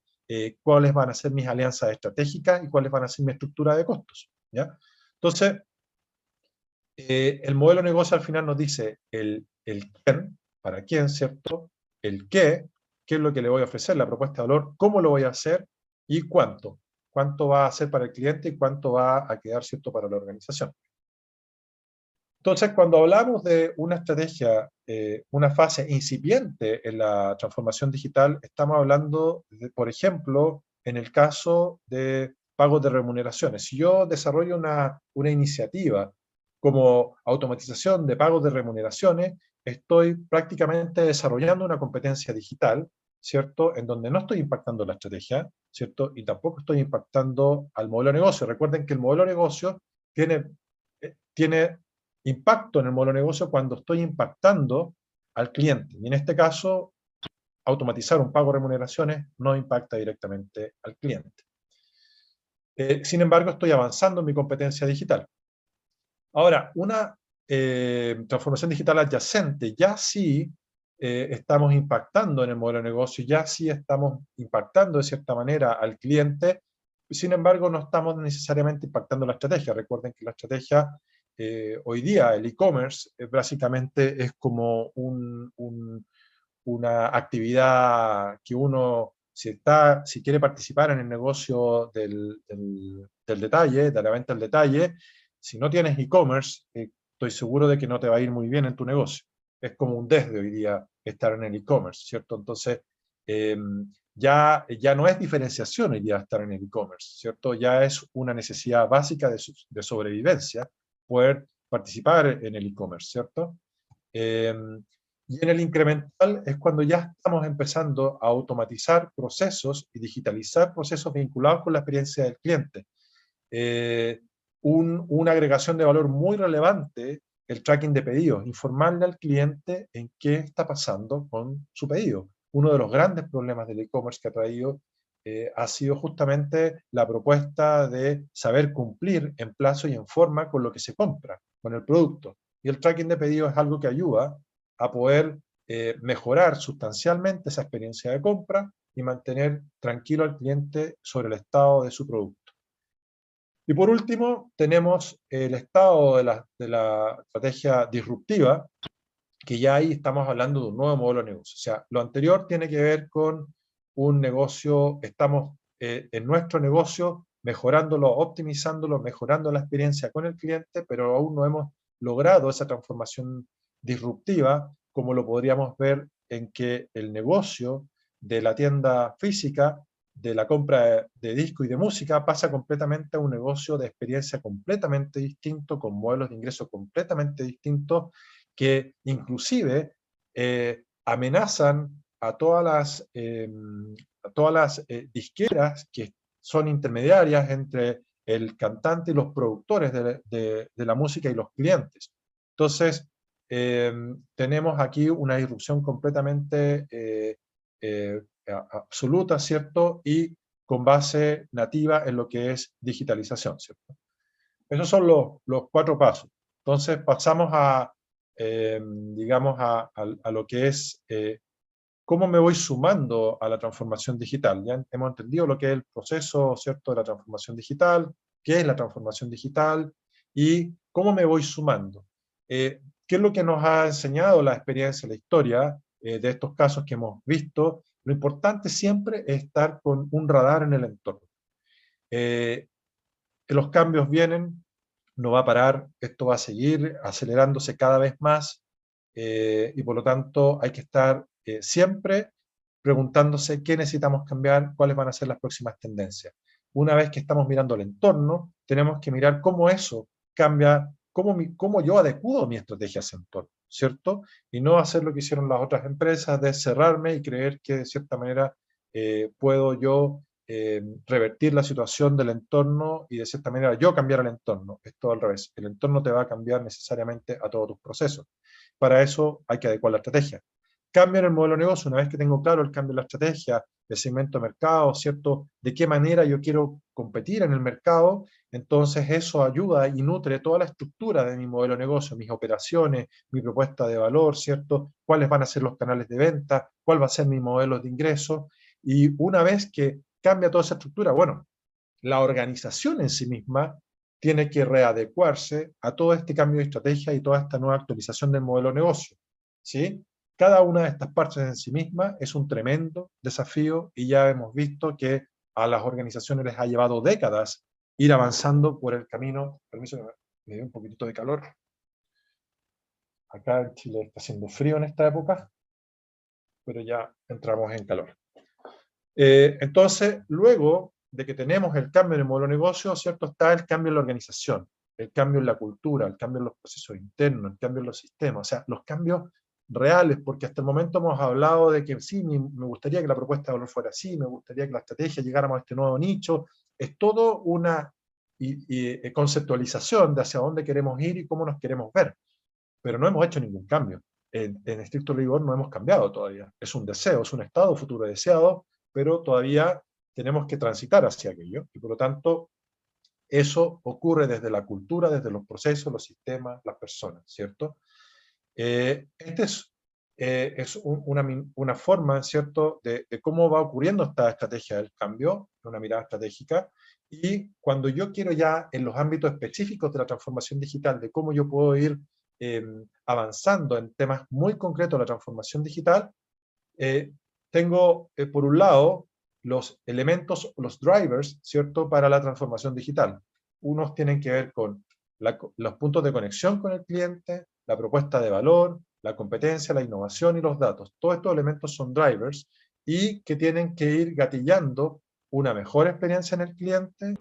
cuáles van a ser mis alianzas estratégicas y cuáles van a ser mi estructura de costos, ¿ya? Entonces, el modelo de negocio al final nos dice el quién, para quién, ¿cierto? El qué es lo que le voy a ofrecer, la propuesta de valor, cómo lo voy a hacer y cuánto. Cuánto va a ser para el cliente y cuánto va a quedar, ¿cierto?, para la organización. Entonces, cuando hablamos de una estrategia, una fase incipiente en la transformación digital, estamos hablando, por ejemplo, en el caso de pagos de remuneraciones. Si yo desarrollo una iniciativa como automatización de pagos de remuneraciones, estoy prácticamente desarrollando una competencia digital, ¿cierto?, en donde no estoy impactando la estrategia, ¿cierto?, y tampoco estoy impactando al modelo de negocio. Recuerden que el modelo de negocio tiene impacto en el modelo de negocio cuando estoy impactando al cliente. Y en este caso, automatizar un pago de remuneraciones no impacta directamente al cliente. Sin embargo, estoy avanzando en mi competencia digital. Ahora, una transformación digital adyacente, ya sí estamos impactando en el modelo de negocio, ya sí estamos impactando de cierta manera al cliente, sin embargo, no estamos necesariamente impactando la estrategia. Recuerden que la estrategia hoy día, el e-commerce, básicamente es como una actividad que uno, si quiere participar en el negocio del detalle, de la venta al detalle, si no tienes e-commerce, estoy seguro de que no te va a ir muy bien en tu negocio. Es como un desde hoy día estar en el e-commerce, ¿cierto? Entonces, ya no es diferenciación hoy día estar en el e-commerce, ¿cierto? Ya es una necesidad básica de sobrevivencia poder participar en el e-commerce, ¿cierto? Y en el incremental es cuando ya estamos empezando a automatizar procesos y digitalizar procesos vinculados con la experiencia del cliente. Una agregación de valor muy relevante, el tracking de pedidos, informarle al cliente en qué está pasando con su pedido. Uno de los grandes problemas del e-commerce que ha traído ha sido justamente la propuesta de saber cumplir en plazo y en forma con lo que se compra, con el producto. Y el tracking de pedidos es algo que ayuda a poder mejorar sustancialmente esa experiencia de compra y mantener tranquilo al cliente sobre el estado de su producto. Y por último, tenemos el estado de la estrategia disruptiva, que ya ahí estamos hablando de un nuevo modelo de negocio. O sea, lo anterior tiene que ver con un negocio, estamos en nuestro negocio mejorándolo, optimizándolo, mejorando la experiencia con el cliente, pero aún no hemos logrado esa transformación disruptiva, como lo podríamos ver en que el negocio de la tienda física, de la compra de disco y de música, pasa completamente a un negocio de experiencia completamente distinto, con modelos de ingreso completamente distintos, que inclusive amenazan a todas las disqueras que son intermediarias entre el cantante y los productores de la música y los clientes. Entonces, tenemos aquí una disrupción completamente absoluta, ¿cierto? Y con base nativa en lo que es digitalización, ¿cierto? Esos son los 4 pasos. Entonces, pasamos digamos, a lo que es cómo me voy sumando a la transformación digital. Ya hemos entendido lo que es el proceso, ¿cierto?, de la transformación digital, qué es la transformación digital y cómo me voy sumando. ¿Qué es lo que nos ha enseñado la experiencia, la historia de estos casos que hemos visto? Lo importante siempre es estar con un radar en el entorno. Los cambios vienen, no va a parar, esto va a seguir acelerándose cada vez más y por lo tanto hay que estar siempre preguntándose qué necesitamos cambiar, cuáles van a ser las próximas tendencias. Una vez que estamos mirando el entorno, tenemos que mirar cómo eso cambia, cómo yo adecuo mi estrategia a ese entorno, ¿cierto? Y no hacer lo que hicieron las otras empresas de cerrarme y creer que de cierta manera puedo yo revertir la situación del entorno y de cierta manera yo cambiar el entorno. Es todo al revés. El entorno te va a cambiar necesariamente a todos tus procesos. Para eso hay que adecuar la estrategia. cambio en el modelo de negocio, una vez que tengo claro el cambio en la estrategia, el segmento de mercado, ¿cierto? De qué manera yo quiero competir en el mercado, entonces eso ayuda y nutre toda la estructura de mi modelo de negocio, mis operaciones, mi propuesta de valor, ¿cierto? Cuáles van a ser los canales de venta, cuál va a ser mi modelo de ingreso, y una vez que cambia toda esa estructura, bueno, la organización en sí misma tiene que readecuarse a todo este cambio de estrategia y toda esta nueva actualización del modelo de negocio, ¿sí? Cada una de estas partes en sí misma es un tremendo desafío y ya hemos visto que a las organizaciones les ha llevado décadas ir avanzando por el camino. Permiso que me dé un poquitito de calor. Acá en Chile está haciendo frío en esta época, pero ya entramos en calor. Entonces, luego de que tenemos el cambio en el modelo de negocio, ¿cierto? Está el cambio en la organización, el cambio en la cultura, el cambio en los procesos internos, el cambio en los sistemas, o sea, los cambios reales, porque hasta el momento hemos hablado de que sí, me gustaría que la propuesta de valor fuera así, me gustaría que la estrategia llegáramos a este nuevo nicho, es todo una conceptualización de hacia dónde queremos ir y cómo nos queremos ver, pero no hemos hecho ningún cambio. En estricto rigor no hemos cambiado todavía, es un deseo, es un estado futuro deseado, pero todavía tenemos que transitar hacia aquello, y por lo tanto, eso ocurre desde la cultura, desde los procesos, los sistemas, las personas, ¿cierto? Esta es una forma, ¿cierto?, de cómo va ocurriendo esta estrategia del cambio, una mirada estratégica, y cuando yo quiero ya en los ámbitos específicos de la transformación digital, de cómo yo puedo ir avanzando en temas muy concretos de la transformación digital, tengo, por un lado, los elementos, los drivers, ¿cierto?, para la transformación digital. Unos tienen que ver con los puntos de conexión con el cliente, la propuesta de valor, la competencia, la innovación y los datos. Todos estos elementos son drivers y que tienen que ir gatillando una mejor experiencia en el cliente,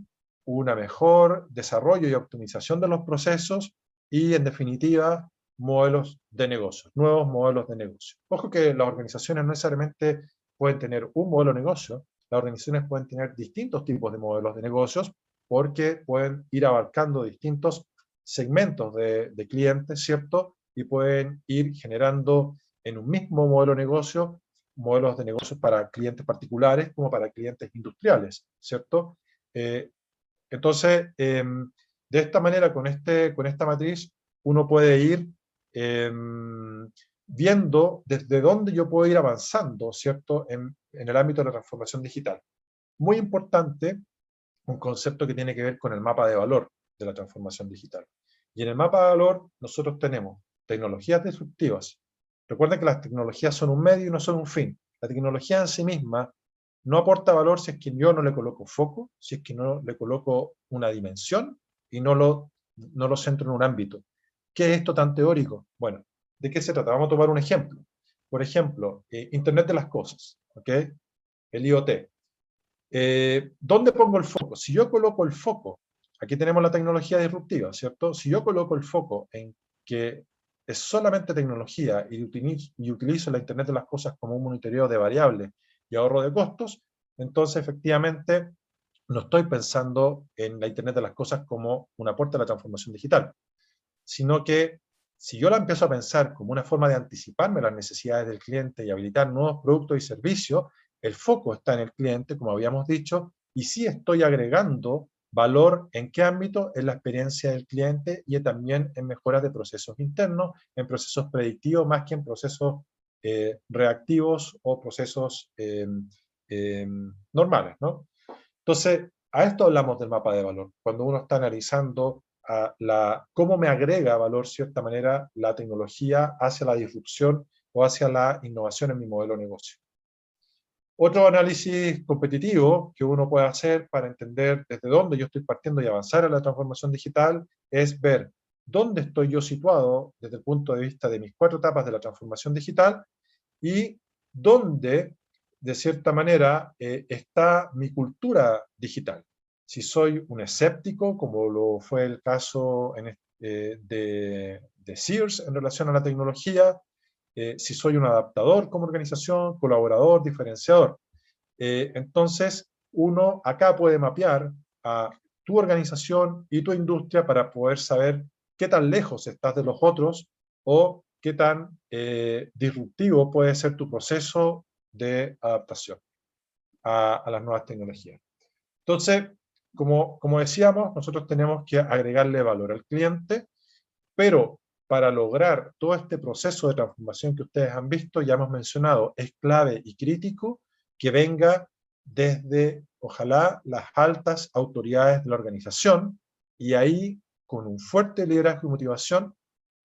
una mejor desarrollo y optimización de los procesos y, en definitiva, modelos de negocio, nuevos modelos de negocio. Ojo que las organizaciones no necesariamente pueden tener un modelo de negocio, las organizaciones pueden tener distintos tipos de modelos de negocios porque pueden ir abarcando distintos segmentos de clientes, ¿cierto? Y pueden ir generando en un mismo modelo de negocio, modelos de negocios para clientes particulares como para clientes industriales, ¿cierto? Entonces, de esta manera, con esta matriz, uno puede ir viendo desde dónde yo puedo ir avanzando, ¿cierto?, en el ámbito de la transformación digital. Muy importante, un concepto que tiene que ver con el mapa de valor de la transformación digital. Y en el mapa de valor nosotros tenemos tecnologías disruptivas. Recuerden que las tecnologías son un medio y no son un fin. La tecnología en sí misma no aporta valor si es que yo no le coloco foco, si es que no le coloco una dimensión y no lo centro en un ámbito. ¿Qué es esto tan teórico? Bueno, ¿de qué se trata? Vamos a tomar un ejemplo. Por ejemplo, Internet de las cosas, ¿ok? El IoT. ¿Dónde pongo el foco? Si yo coloco el foco, aquí tenemos la tecnología disruptiva, ¿cierto? Si yo coloco el foco en que es solamente tecnología y utilizo la Internet de las cosas como un monitoreo de variables y ahorro de costos, entonces efectivamente no estoy pensando en la Internet de las cosas como un aporte a la transformación digital, sino que si yo la empiezo a pensar como una forma de anticiparme a las necesidades del cliente y habilitar nuevos productos y servicios, el foco está en el cliente, como habíamos dicho, y sí estoy agregando valor en qué ámbito, en la experiencia del cliente y también en mejoras de procesos internos, en procesos predictivos más que en procesos reactivos o procesos normales, ¿no? Entonces, a esto hablamos del mapa de valor, cuando uno está analizando cómo me agrega valor, de cierta manera, la tecnología hacia la disrupción o hacia la innovación en mi modelo de negocio. Otro análisis competitivo que uno puede hacer para entender desde dónde yo estoy partiendo y avanzar en la transformación digital es ver dónde estoy yo situado desde el punto de vista de mis 4 etapas de la transformación digital y dónde, de cierta manera, está mi cultura digital. Si soy un escéptico, como lo fue el caso de Sears en relación a la tecnología, si soy un adaptador como organización, colaborador, diferenciador. Entonces, uno acá puede mapear a tu organización y tu industria para poder saber qué tan lejos estás de los otros o qué tan disruptivo puede ser tu proceso de adaptación a las nuevas tecnologías. Entonces, como decíamos, nosotros tenemos que agregarle valor al cliente, pero para lograr todo este proceso de transformación que ustedes han visto, ya hemos mencionado, es clave y crítico que venga desde, ojalá, las altas autoridades de la organización, y ahí, con un fuerte liderazgo y motivación,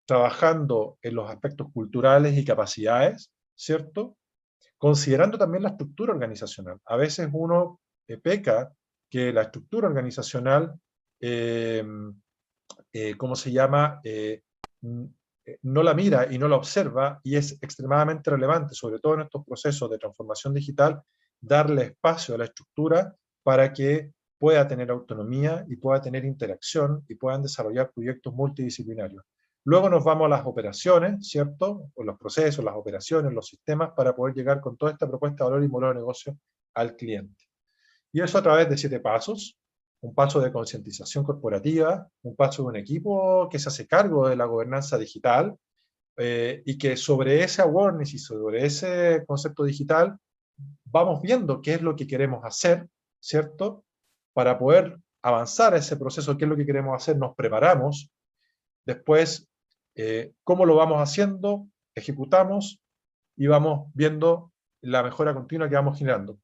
trabajando en los aspectos culturales y capacidades, ¿cierto? Considerando también la estructura organizacional. A veces uno peca que la estructura organizacional, ¿cómo se llama? No la mira y no la observa, y es extremadamente relevante, sobre todo en estos procesos de transformación digital, darle espacio a la estructura para que pueda tener autonomía y pueda tener interacción y puedan desarrollar proyectos multidisciplinarios. Luego nos vamos a las operaciones, ¿cierto? O los procesos, las operaciones, los sistemas, para poder llegar con toda esta propuesta de valor y modelo de negocio al cliente. Y eso a través de 7 pasos. Un paso de concientización corporativa, un paso de un equipo que se hace cargo de la gobernanza digital, y que sobre ese awareness y sobre ese concepto digital vamos viendo qué es lo que queremos hacer, ¿cierto? Para poder avanzar a ese proceso, qué es lo que queremos hacer, nos preparamos. Después, cómo lo vamos haciendo, ejecutamos y vamos viendo la mejora continua que vamos generando.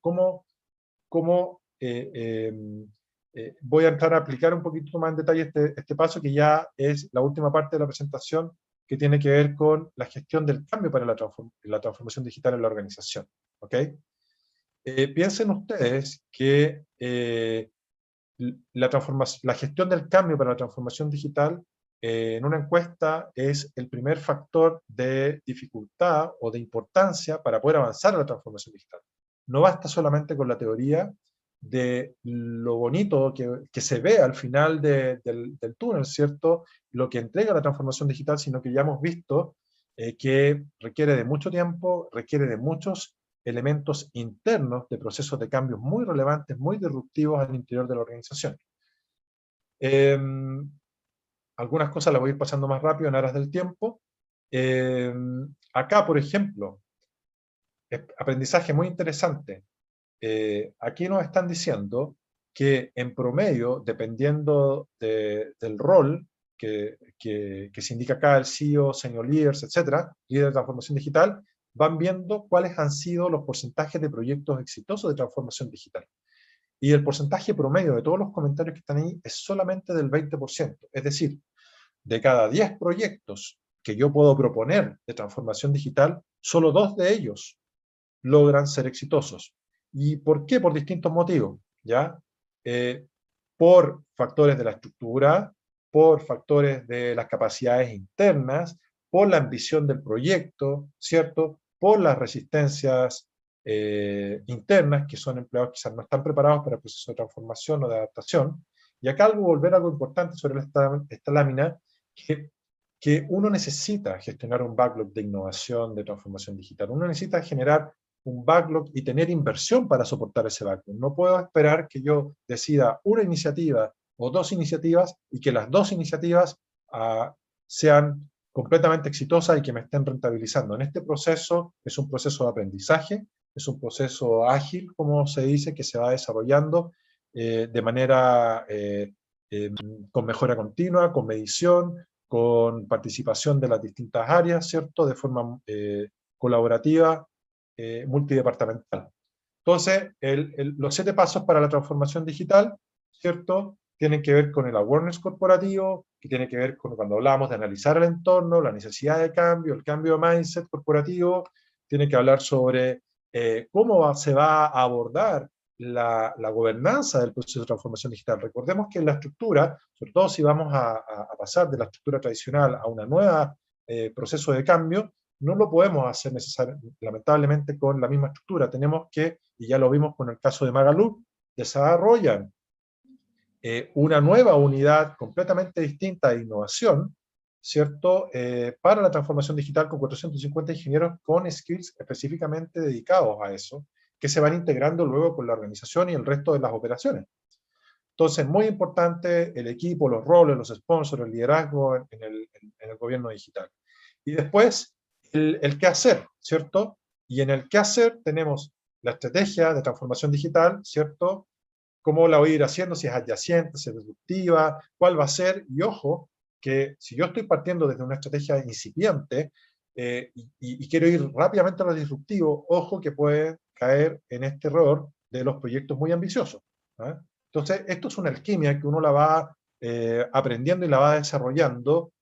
Voy a entrar a aplicar un poquito más en detalle este paso, que ya es la última parte de la presentación, que tiene que ver con la gestión del cambio para la transformación digital en la organización. ¿Ok? Piensen ustedes que la gestión del cambio para la transformación digital en una encuesta es el primer factor de dificultad o de importancia para poder avanzar a la transformación digital. No basta solamente con la teoría de lo bonito que se ve al final del túnel, ¿cierto? Lo que entrega la transformación digital, sino que ya hemos visto que requiere de mucho tiempo, requiere de muchos elementos internos de procesos de cambios muy relevantes, muy disruptivos al interior de la organización. Algunas cosas las voy a ir pasando más rápido en aras del tiempo. Acá, por ejemplo, aprendizaje muy interesante. Aquí nos están diciendo que en promedio, dependiendo del rol que se indica acá, el CEO, senior leaders, etcétera, líder de transformación digital, van viendo cuáles han sido los porcentajes de proyectos exitosos de transformación digital. Y el porcentaje promedio de todos los comentarios que están ahí es solamente del 20%. Es decir, de cada 10 proyectos que yo puedo proponer de transformación digital, solo 2 de ellos logran ser exitosos. ¿Y por qué? Por distintos motivos, ¿ya? Por factores de la estructura, por factores de las capacidades internas, por la ambición del proyecto, ¿cierto? Por las resistencias internas, que son empleados que quizás no están preparados para el proceso de transformación o de adaptación. Y acá volver algo importante sobre esta lámina, que uno necesita gestionar un backlog de innovación, de transformación digital. Uno necesita generar un backlog y tener inversión para soportar ese backlog. No puedo esperar que yo decida una iniciativa o 2 iniciativas y que las 2 iniciativas sean completamente exitosas y que me estén rentabilizando. En este proceso es un proceso de aprendizaje, es un proceso ágil, como se dice, que se va desarrollando de manera con mejora continua, con medición, con participación de las distintas áreas, ¿cierto? De forma colaborativa, multidepartamental. Entonces, los 7 pasos para la transformación digital, ¿cierto? Tienen que ver con el awareness corporativo, que tiene que ver con cuando hablamos de analizar el entorno, la necesidad de cambio, el cambio de mindset corporativo, tiene que hablar sobre cómo se va a abordar la gobernanza del proceso de transformación digital. Recordemos que la estructura, sobre todo si vamos a pasar de la estructura tradicional a una nueva proceso de cambio, no lo podemos hacer lamentablemente con la misma estructura. Tenemos que, y ya lo vimos con el caso de Magalu, desarrollan una nueva unidad completamente distinta de innovación, ¿cierto? Para la transformación digital con 450 ingenieros con skills específicamente dedicados a eso, que se van integrando luego con la organización y el resto de las operaciones. Entonces, muy importante el equipo, los roles, los sponsors, el liderazgo en el gobierno digital. Y después, el qué hacer, ¿cierto? Y en el qué hacer tenemos la estrategia de transformación digital, ¿cierto? Cómo la voy a ir haciendo, si es adyacente, si es disruptiva, cuál va a ser, y ojo, que si yo estoy partiendo desde una estrategia incipiente y quiero ir rápidamente a lo disruptivo, ojo que puede caer en este error de los proyectos muy ambiciosos. ¿Eh? Entonces, esto es una alquimia que uno la va aprendiendo y la va desarrollando.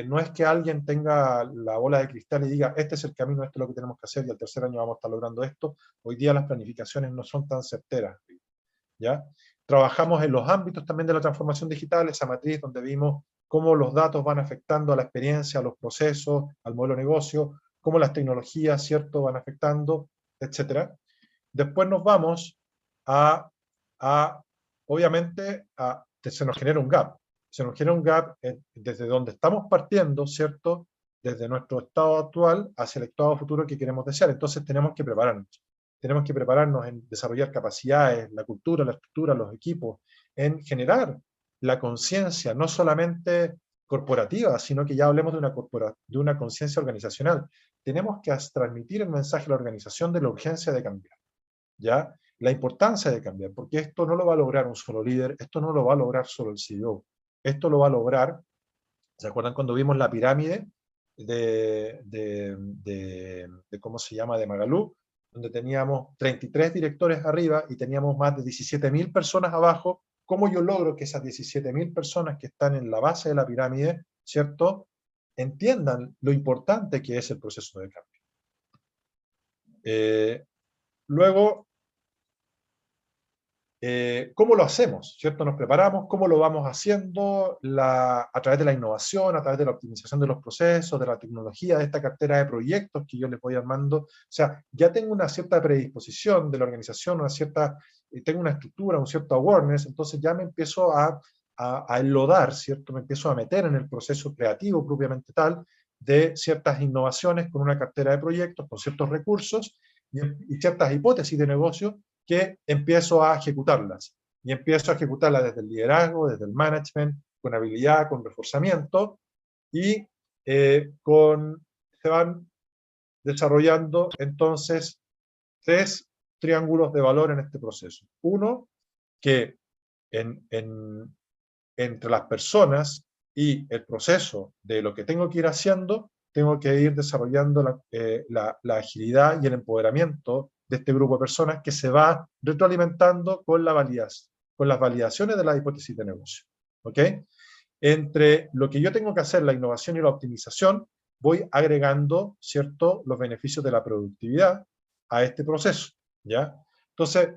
No es que alguien tenga la bola de cristal y diga, este es el camino, esto es lo que tenemos que hacer, y al tercer año vamos a estar logrando esto. Hoy día las planificaciones no son tan certeras, ¿ya? Trabajamos en los ámbitos también de la transformación digital, esa matriz donde vimos cómo los datos van afectando a la experiencia, a los procesos, al modelo de negocio, cómo las tecnologías, ¿cierto?, van afectando, etcétera. Después nos vamos obviamente, se nos genera un gap. Se nos genera un gap desde donde estamos partiendo, ¿cierto?, desde nuestro estado actual hacia el estado futuro que queremos desear. Entonces tenemos que prepararnos. Tenemos que prepararnos en desarrollar capacidades, la cultura, la estructura, los equipos, en generar la conciencia, no solamente corporativa, sino que ya hablemos de una conciencia organizacional. Tenemos que transmitir el mensaje a la organización de la urgencia de cambiar, ¿ya? La importancia de cambiar, porque esto no lo va a lograr un solo líder, esto no lo va a lograr solo el CEO, esto lo va a lograr, ¿se acuerdan cuando vimos la pirámide de cómo se llama, de Magalú? Donde teníamos 33 directores arriba y teníamos más de 17.000 personas abajo. ¿Cómo yo logro que esas 17.000 personas que están en la base de la pirámide, ¿cierto?, entiendan lo importante que es el proceso de cambio? Luego, ¿cómo lo hacemos? ¿Cierto? Nos preparamos, ¿cómo lo vamos haciendo? A través de la innovación, a través de la optimización de los procesos, de la tecnología, de esta cartera de proyectos que yo les voy armando. O sea, ya tengo una cierta predisposición de la organización, tengo una estructura, un cierto awareness, entonces ya me empiezo a enlodar, ¿cierto? Me empiezo a meter en el proceso creativo propiamente tal de ciertas innovaciones con una cartera de proyectos, con ciertos recursos y ciertas hipótesis de negocio que empiezo a ejecutarlas. Y empiezo a ejecutarlas desde el liderazgo, desde el management, con habilidad, con reforzamiento, y se van desarrollando entonces 3 triángulos de valor en este proceso. Uno, que entre las personas y el proceso de lo que tengo que ir haciendo, tengo que ir desarrollando la agilidad y el empoderamiento de este grupo de personas que se va retroalimentando con las validaciones de la hipótesis de negocio. ¿Ok? Entre lo que yo tengo que hacer, la innovación y la optimización, voy agregando, ¿cierto?, los beneficios de la productividad a este proceso, ¿ya? Entonces,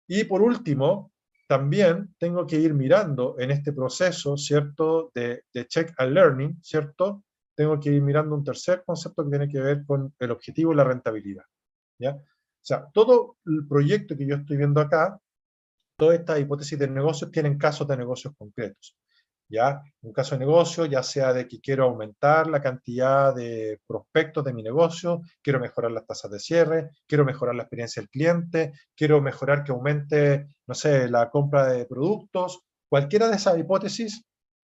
y por último, también tengo que ir mirando en este proceso, ¿cierto?, de check and learning, ¿cierto?, tengo que ir mirando un tercer concepto que tiene que ver con el objetivo y la rentabilidad, ¿ya? O sea, todo el proyecto que yo estoy viendo acá, todas estas hipótesis de negocios tienen casos de negocios concretos, ¿ya? Un caso de negocio, ya sea de que quiero aumentar la cantidad de prospectos de mi negocio, quiero mejorar las tasas de cierre, quiero mejorar la experiencia del cliente, quiero mejorar que aumente, no sé, la compra de productos. Cualquiera de esas hipótesis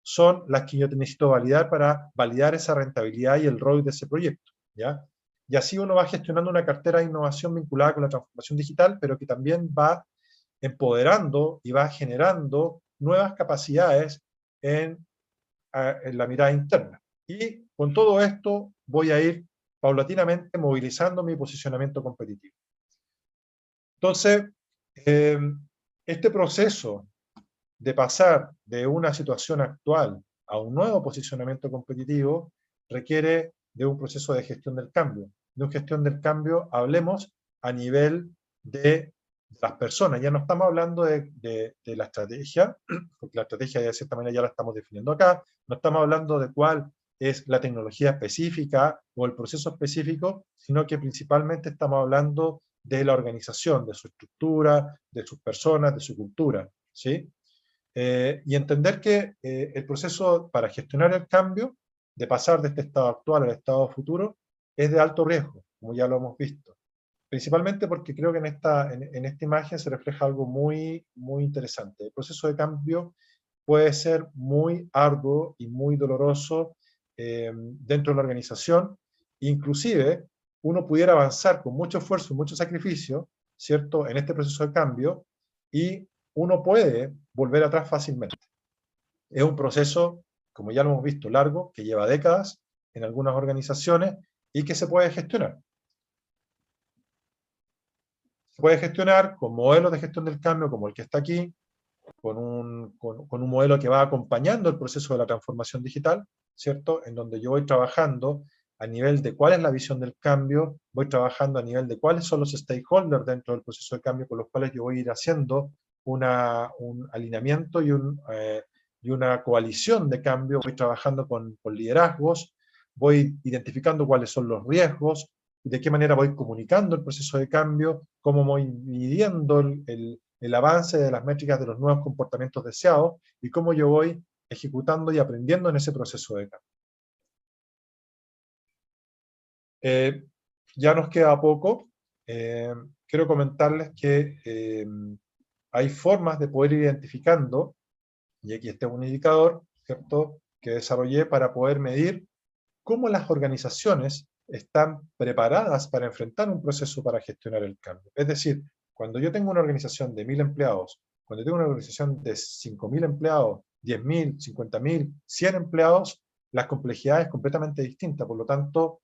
son las que yo necesito validar para validar esa rentabilidad y el ROI de ese proyecto, ¿ya? Y así uno va gestionando una cartera de innovación vinculada con la transformación digital, pero que también va empoderando y va generando nuevas capacidades en la mirada interna. Y con todo esto voy a ir paulatinamente movilizando mi posicionamiento competitivo. Entonces, este proceso de pasar de una situación actual a un nuevo posicionamiento competitivo requiere de un proceso de gestión del cambio. De una gestión del cambio, hablemos a nivel de las personas. Ya no estamos hablando de la estrategia, porque la estrategia de cierta manera ya la estamos definiendo acá. No estamos hablando de cuál es la tecnología específica o el proceso específico, sino que principalmente estamos hablando de la organización, de su estructura, de sus personas, de su cultura, ¿sí? Y entender que el proceso para gestionar el cambio, de pasar de este estado actual al estado futuro, es de alto riesgo, como ya lo hemos visto. Principalmente porque creo que en esta imagen se refleja algo muy, muy interesante. El proceso de cambio puede ser muy arduo y muy doloroso dentro de la organización, inclusive uno pudiera avanzar con mucho esfuerzo y mucho sacrificio, ¿cierto?, en este proceso de cambio, y uno puede volver atrás fácilmente. Es un proceso, como ya lo hemos visto, largo, que lleva décadas en algunas organizaciones y que se puede gestionar. Se puede gestionar con modelos de gestión del cambio como el que está aquí, con un modelo que va acompañando el proceso de la transformación digital, ¿cierto? En donde yo voy trabajando a nivel de cuál es la visión del cambio, voy trabajando a nivel de cuáles son los stakeholders dentro del proceso de cambio con los cuales yo voy a ir haciendo un alineamiento y una coalición de cambio, voy trabajando con liderazgos, voy identificando cuáles son los riesgos, de qué manera voy comunicando el proceso de cambio, cómo voy midiendo el avance de las métricas de los nuevos comportamientos deseados y cómo yo voy ejecutando y aprendiendo en ese proceso de cambio. Ya nos queda poco. Quiero comentarles que hay formas de poder ir identificando, y aquí está un indicador, ¿cierto?, que desarrollé para poder medir cómo las organizaciones están preparadas para enfrentar un proceso para gestionar el cambio. Es decir, cuando yo tengo una organización de 1000 empleados, cuando tengo una organización de 5000 empleados, 10.000, 50.000, 100 empleados, las complejidades es completamente distinta. Por lo tanto,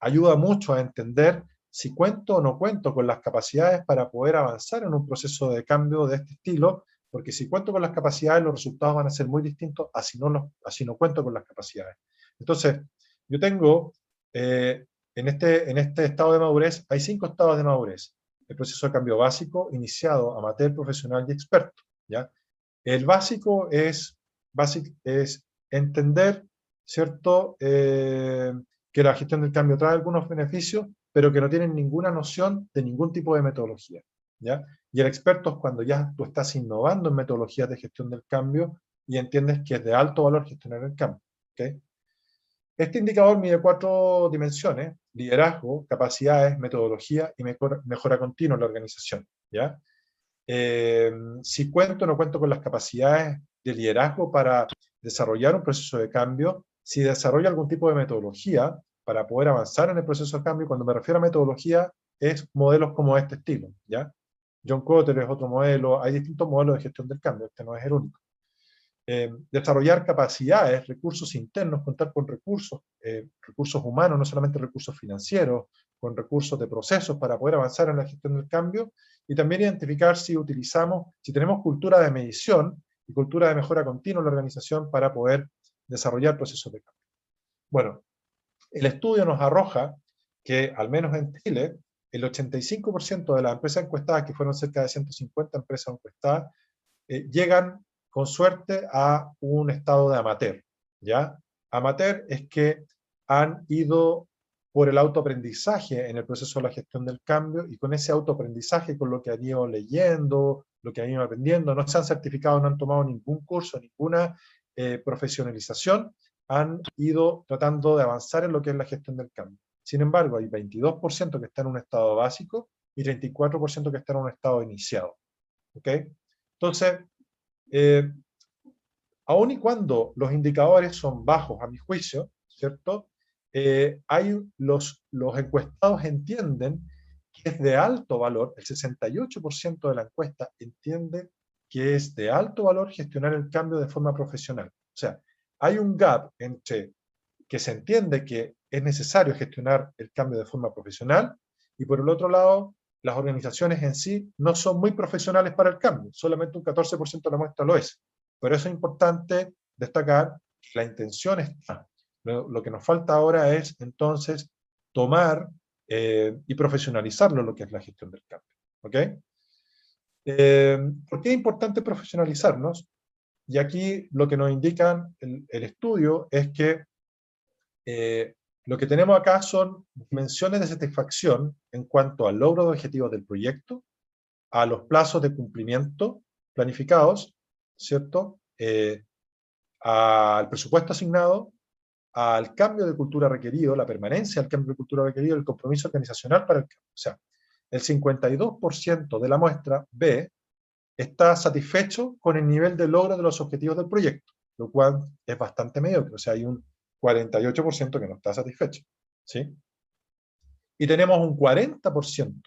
ayuda mucho a entender si cuento o no cuento con las capacidades para poder avanzar en un proceso de cambio de este estilo, porque si cuento con las capacidades, los resultados van a ser muy distintos a si no cuento con las capacidades. Entonces, yo tengo, en este estado de madurez, hay 5 estados de madurez. El proceso de cambio básico, iniciado, amateur, profesional y experto, ¿ya? El básico es entender, ¿cierto?, que la gestión del cambio trae algunos beneficios, pero que no tienen ninguna noción de ningún tipo de metodología, ¿ya? Y el experto es cuando ya tú estás innovando en metodologías de gestión del cambio y entiendes que es de alto valor gestionar el cambio, ¿okay? Este indicador mide 4 dimensiones: liderazgo, capacidades, metodología y mejora continua en la organización, ¿ya? Si cuento o no cuento con las capacidades de liderazgo para desarrollar un proceso de cambio, si desarrollo algún tipo de metodología para poder avanzar en el proceso de cambio. Cuando me refiero a metodología, es modelos como este estilo, ¿ya? John Kotter es otro modelo, hay distintos modelos de gestión del cambio, este no es el único. Desarrollar capacidades, recursos internos, contar con recursos humanos, no solamente recursos financieros, con recursos de procesos para poder avanzar en la gestión del cambio, y también identificar si tenemos cultura de medición y cultura de mejora continua en la organización para poder desarrollar procesos de cambio. Bueno, el estudio nos arroja que, al menos en Chile, el 85% de las empresas encuestadas, que fueron cerca de 150 empresas encuestadas, llegan con suerte a un estado de amateur, ¿ya? Amateur es que han ido por el autoaprendizaje en el proceso de la gestión del cambio, y con ese autoaprendizaje, con lo que han ido leyendo, lo que han ido aprendiendo, no se han certificado, no han tomado ningún curso, ninguna profesionalización, han ido tratando de avanzar en lo que es la gestión del cambio. Sin embargo, hay 22% que están en un estado básico y 34% que están en un estado iniciado, ¿ok? Entonces, aun y cuando los indicadores son bajos, a mi juicio, ¿cierto?, los encuestados entienden que es de alto valor, el 68% de la encuesta entiende que es de alto valor gestionar el cambio de forma profesional. O sea, hay un gap entre que se entiende que es necesario gestionar el cambio de forma profesional, y por el otro lado, las organizaciones en sí no son muy profesionales para el cambio, solamente un 14% de la muestra lo es. Pero eso es importante destacar, que la intención está. Lo que nos falta ahora es, entonces, tomar y profesionalizarlo, lo que es la gestión del cambio, ¿ok? ¿Por qué es importante profesionalizarnos? Y aquí lo que nos indica el estudio es que lo que tenemos acá son dimensiones de satisfacción en cuanto al logro de objetivos del proyecto, a los plazos de cumplimiento planificados, ¿cierto?, al presupuesto asignado, al cambio de cultura requerido, la permanencia del cambio de cultura requerido, el compromiso organizacional para el cambio. O sea, el 52% de la muestra B está satisfecho con el nivel de logro de los objetivos del proyecto, lo cual es bastante mediocre. O sea, hay un 48% que no está satisfecho, ¿sí? Y tenemos un 40%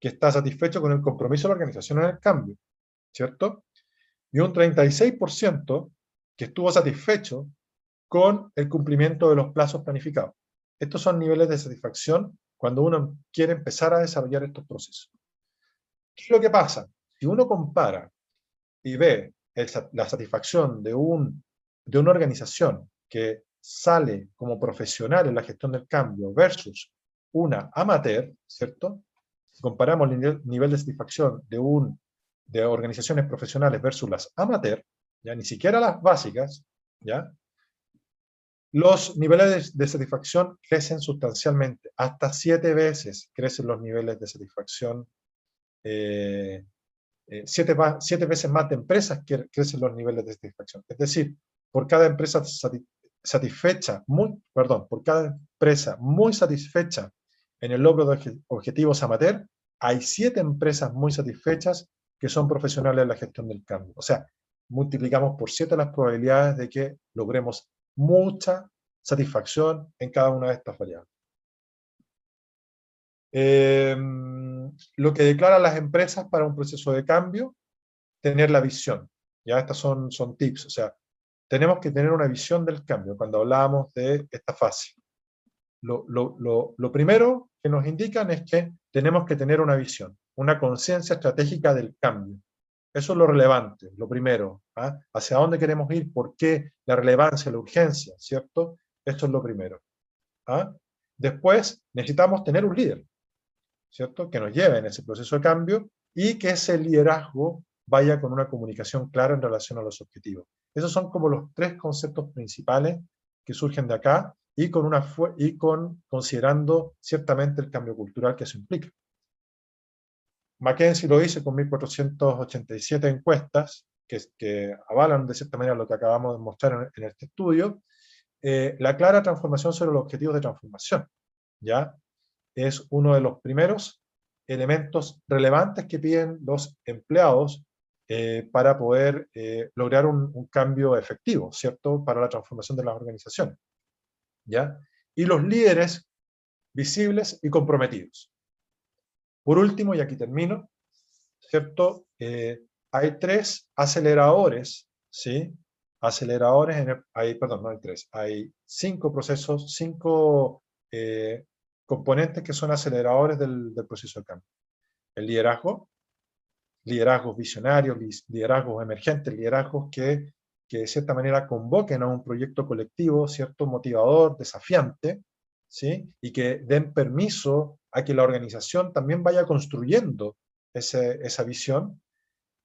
que está satisfecho con el compromiso de la organización en el cambio, ¿cierto? Y un 36% que estuvo satisfecho con el cumplimiento de los plazos planificados. Estos son niveles de satisfacción cuando uno quiere empezar a desarrollar estos procesos. ¿Qué es lo que pasa? Si uno compara y ve la satisfacción de una organización que sale como profesional en la gestión del cambio versus una amateur, ¿cierto? Si comparamos el nivel de satisfacción de organizaciones profesionales versus las amateur, ya ni siquiera las básicas, ya, los niveles de satisfacción crecen sustancialmente. Hasta 7 veces crecen los niveles de satisfacción. 7 veces más de empresas que crecen los niveles de satisfacción. Es decir, por cada empresa por cada empresa muy satisfecha en el logro de objetivos amateur, hay 7 empresas muy satisfechas que son profesionales en la gestión del cambio. O sea, multiplicamos por 7 las probabilidades de que logremos mucha satisfacción en cada una de estas variables. Lo que declaran las empresas para un proceso de cambio, tener la visión. Ya estas son tips, o sea, tenemos que tener una visión del cambio cuando hablamos de esta fase. Lo primero que nos indican es que tenemos que tener una visión, una conciencia estratégica del cambio. Eso es lo relevante, lo primero. ¿Ah? ¿Hacia dónde queremos ir? ¿Por qué? La relevancia, la urgencia, ¿cierto? Esto es lo primero. ¿Ah? Después, necesitamos tener un líder, ¿cierto? Que nos lleve en ese proceso de cambio y que ese liderazgo vaya con una comunicación clara en relación a los objetivos. Esos son como los 3 conceptos principales que surgen de acá y considerando ciertamente el cambio cultural que eso implica. McKinsey lo dice con 1.487 encuestas que avalan de cierta manera lo que acabamos de mostrar en este estudio. La clara transformación sobre los objetivos de transformación, ¿ya? Es uno de los primeros elementos relevantes que piden los empleados para poder lograr un cambio efectivo, ¿cierto? Para la transformación de las organizaciones, ¿ya? Y los líderes visibles y comprometidos. Por último, y aquí termino, ¿cierto? Hay 3 aceleradores, ¿sí? Aceleradores, perdón, no hay 3, hay 5 procesos, 5 componentes que son aceleradores del proceso de cambio. El liderazgo, liderazgos visionarios, liderazgos emergentes, liderazgos que de cierta manera convoquen a un proyecto colectivo, ¿cierto? Motivador, desafiante, ¿sí? Y que den permiso a que la organización también vaya construyendo esa visión.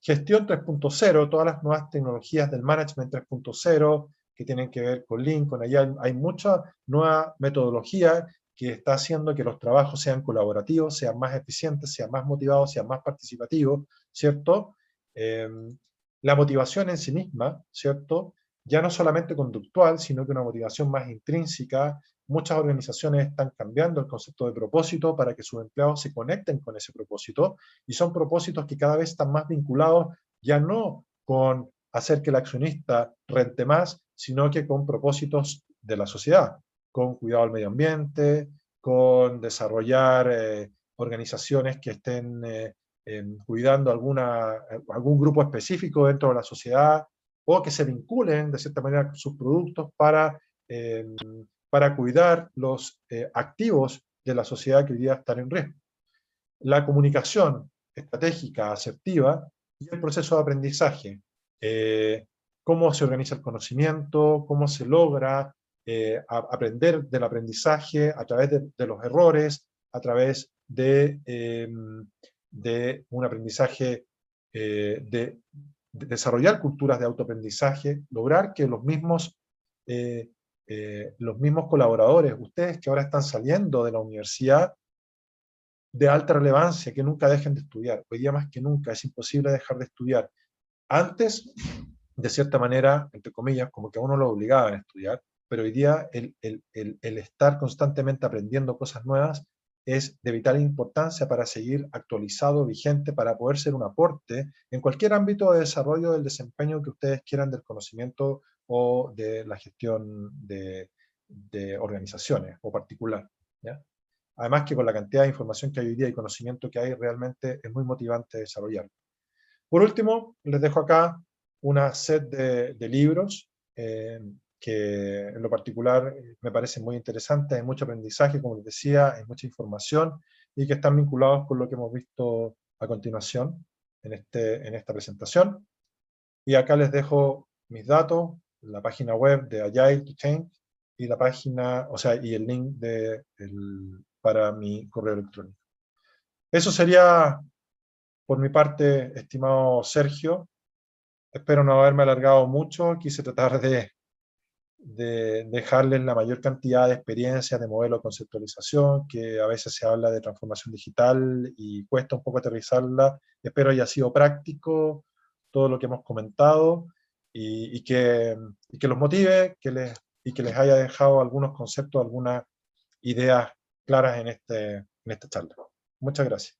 Gestión 3.0, todas las nuevas tecnologías del management 3.0 que tienen que ver con Lean, con allá hay mucha nueva metodología que está haciendo que los trabajos sean colaborativos, sean más eficientes, sean más motivados, sean más participativos, ¿cierto? La motivación en sí misma, ¿cierto? Ya no solamente conductual, sino que una motivación más intrínseca. Muchas organizaciones están cambiando el concepto de propósito para que sus empleados se conecten con ese propósito, y son propósitos que cada vez están más vinculados ya no con hacer que el accionista rente más, sino que con propósitos de la sociedad, con cuidado al medio ambiente, con desarrollar organizaciones que estén cuidando algún grupo específico dentro de la sociedad, o que se vinculen de cierta manera sus productos para cuidar los activos de la sociedad que hoy día están en riesgo. La comunicación estratégica, asertiva, y el proceso de aprendizaje. Cómo se organiza el conocimiento, cómo se logra aprender del aprendizaje a través de los errores, a través de un aprendizaje, de desarrollar culturas de autoaprendizaje, lograr que los mismos colaboradores, ustedes que ahora están saliendo de la universidad de alta relevancia, que nunca dejen de estudiar. Hoy día más que nunca es imposible dejar de estudiar. Antes, de cierta manera, entre comillas, como que a uno lo obligaban a estudiar, pero hoy día el estar constantemente aprendiendo cosas nuevas es de vital importancia para seguir actualizado, vigente, para poder ser un aporte en cualquier ámbito de desarrollo del desempeño que ustedes quieran del conocimiento o de la gestión de organizaciones o particular, ¿ya? Además que con la cantidad de información que hay hoy día y conocimiento que hay, realmente es muy motivante desarrollarlo. Por último, les dejo acá una set de libros que en lo particular me parecen muy interesantes, hay mucho aprendizaje, como les decía, hay mucha información y que están vinculados con lo que hemos visto a continuación en esta presentación. Y acá les dejo mis datos, la página web de Agile to Change y la página, o sea, y el link para mi correo electrónico. Eso sería por mi parte, estimado Sergio. Espero no haberme alargado mucho. Quise tratar de dejarles la mayor cantidad de experiencias de modelo de conceptualización, que a veces se habla de transformación digital y cuesta un poco aterrizarla. Espero haya sido práctico todo lo que hemos comentado y que los motive, y que les haya dejado algunos conceptos, algunas ideas claras en esta charla. Muchas gracias.